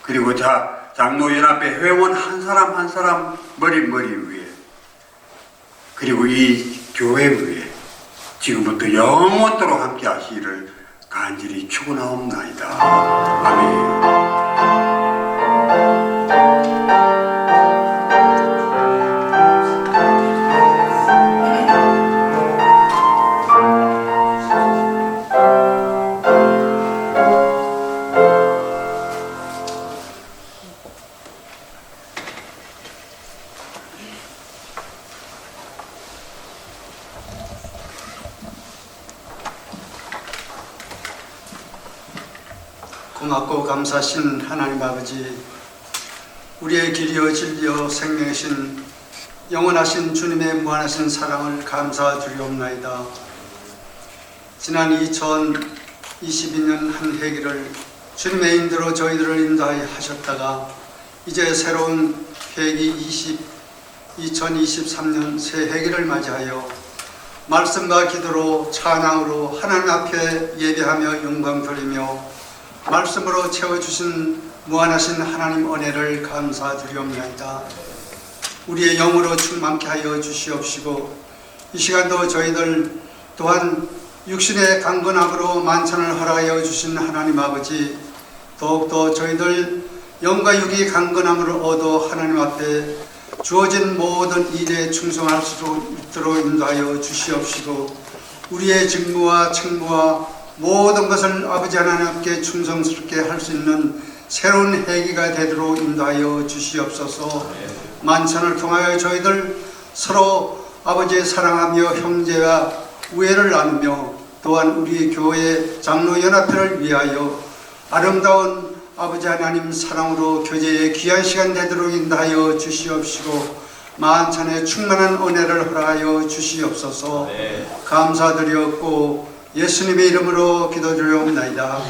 G: 그리고 장로연합회 회원 한 사람 한 사람 머리 위에 그리고 이 교회 위에 지금부터 영원토록 함께 하시기를 간절히 축원하옵나이다. 아멘.
K: 고맙고 감사하신 하나님 아버지, 우리의 길이요 진리요 생명이신 영원하신 주님의 무한하신 사랑을 감사드리옵나이다. 지난 2022년 한 해기를 주님의 인도로 저희들을 인도하여 하셨다가 이제 새로운 해기 2023년 새 해기를 맞이하여 말씀과 기도로 찬양으로 하나님 앞에 예배하며 영광 돌리며 말씀으로 채워주신 무한하신 하나님 은혜를 감사드리옵나이다. 우리의 영으로 충만케 하여 주시옵시고 이 시간도 저희들 또한 육신의 강건함으로 만찬을 허락하여 주신 하나님 아버지, 더욱더 저희들 영과 육이 강건함을 얻어 하나님 앞에 주어진 모든 일에 충성할 수 있도록 인도하여 주시옵시고 우리의 직무와 책무와 모든 것을 아버지 하나님께 충성스럽게 할 수 있는 새로운 해기가 되도록 인도하여 주시옵소서. 만찬을 통하여 저희들 서로 아버지의 사랑하며 형제와 우애를 나누며 또한 우리 교회 장로연합회를 위하여 아름다운 아버지 하나님 사랑으로 교제에 귀한 시간 되도록 인도하여 주시옵시고 만찬에 충만한 은혜를 허락하여 주시옵소서. 감사드렸고 예수님의 이름으로 기도드리옵나이다.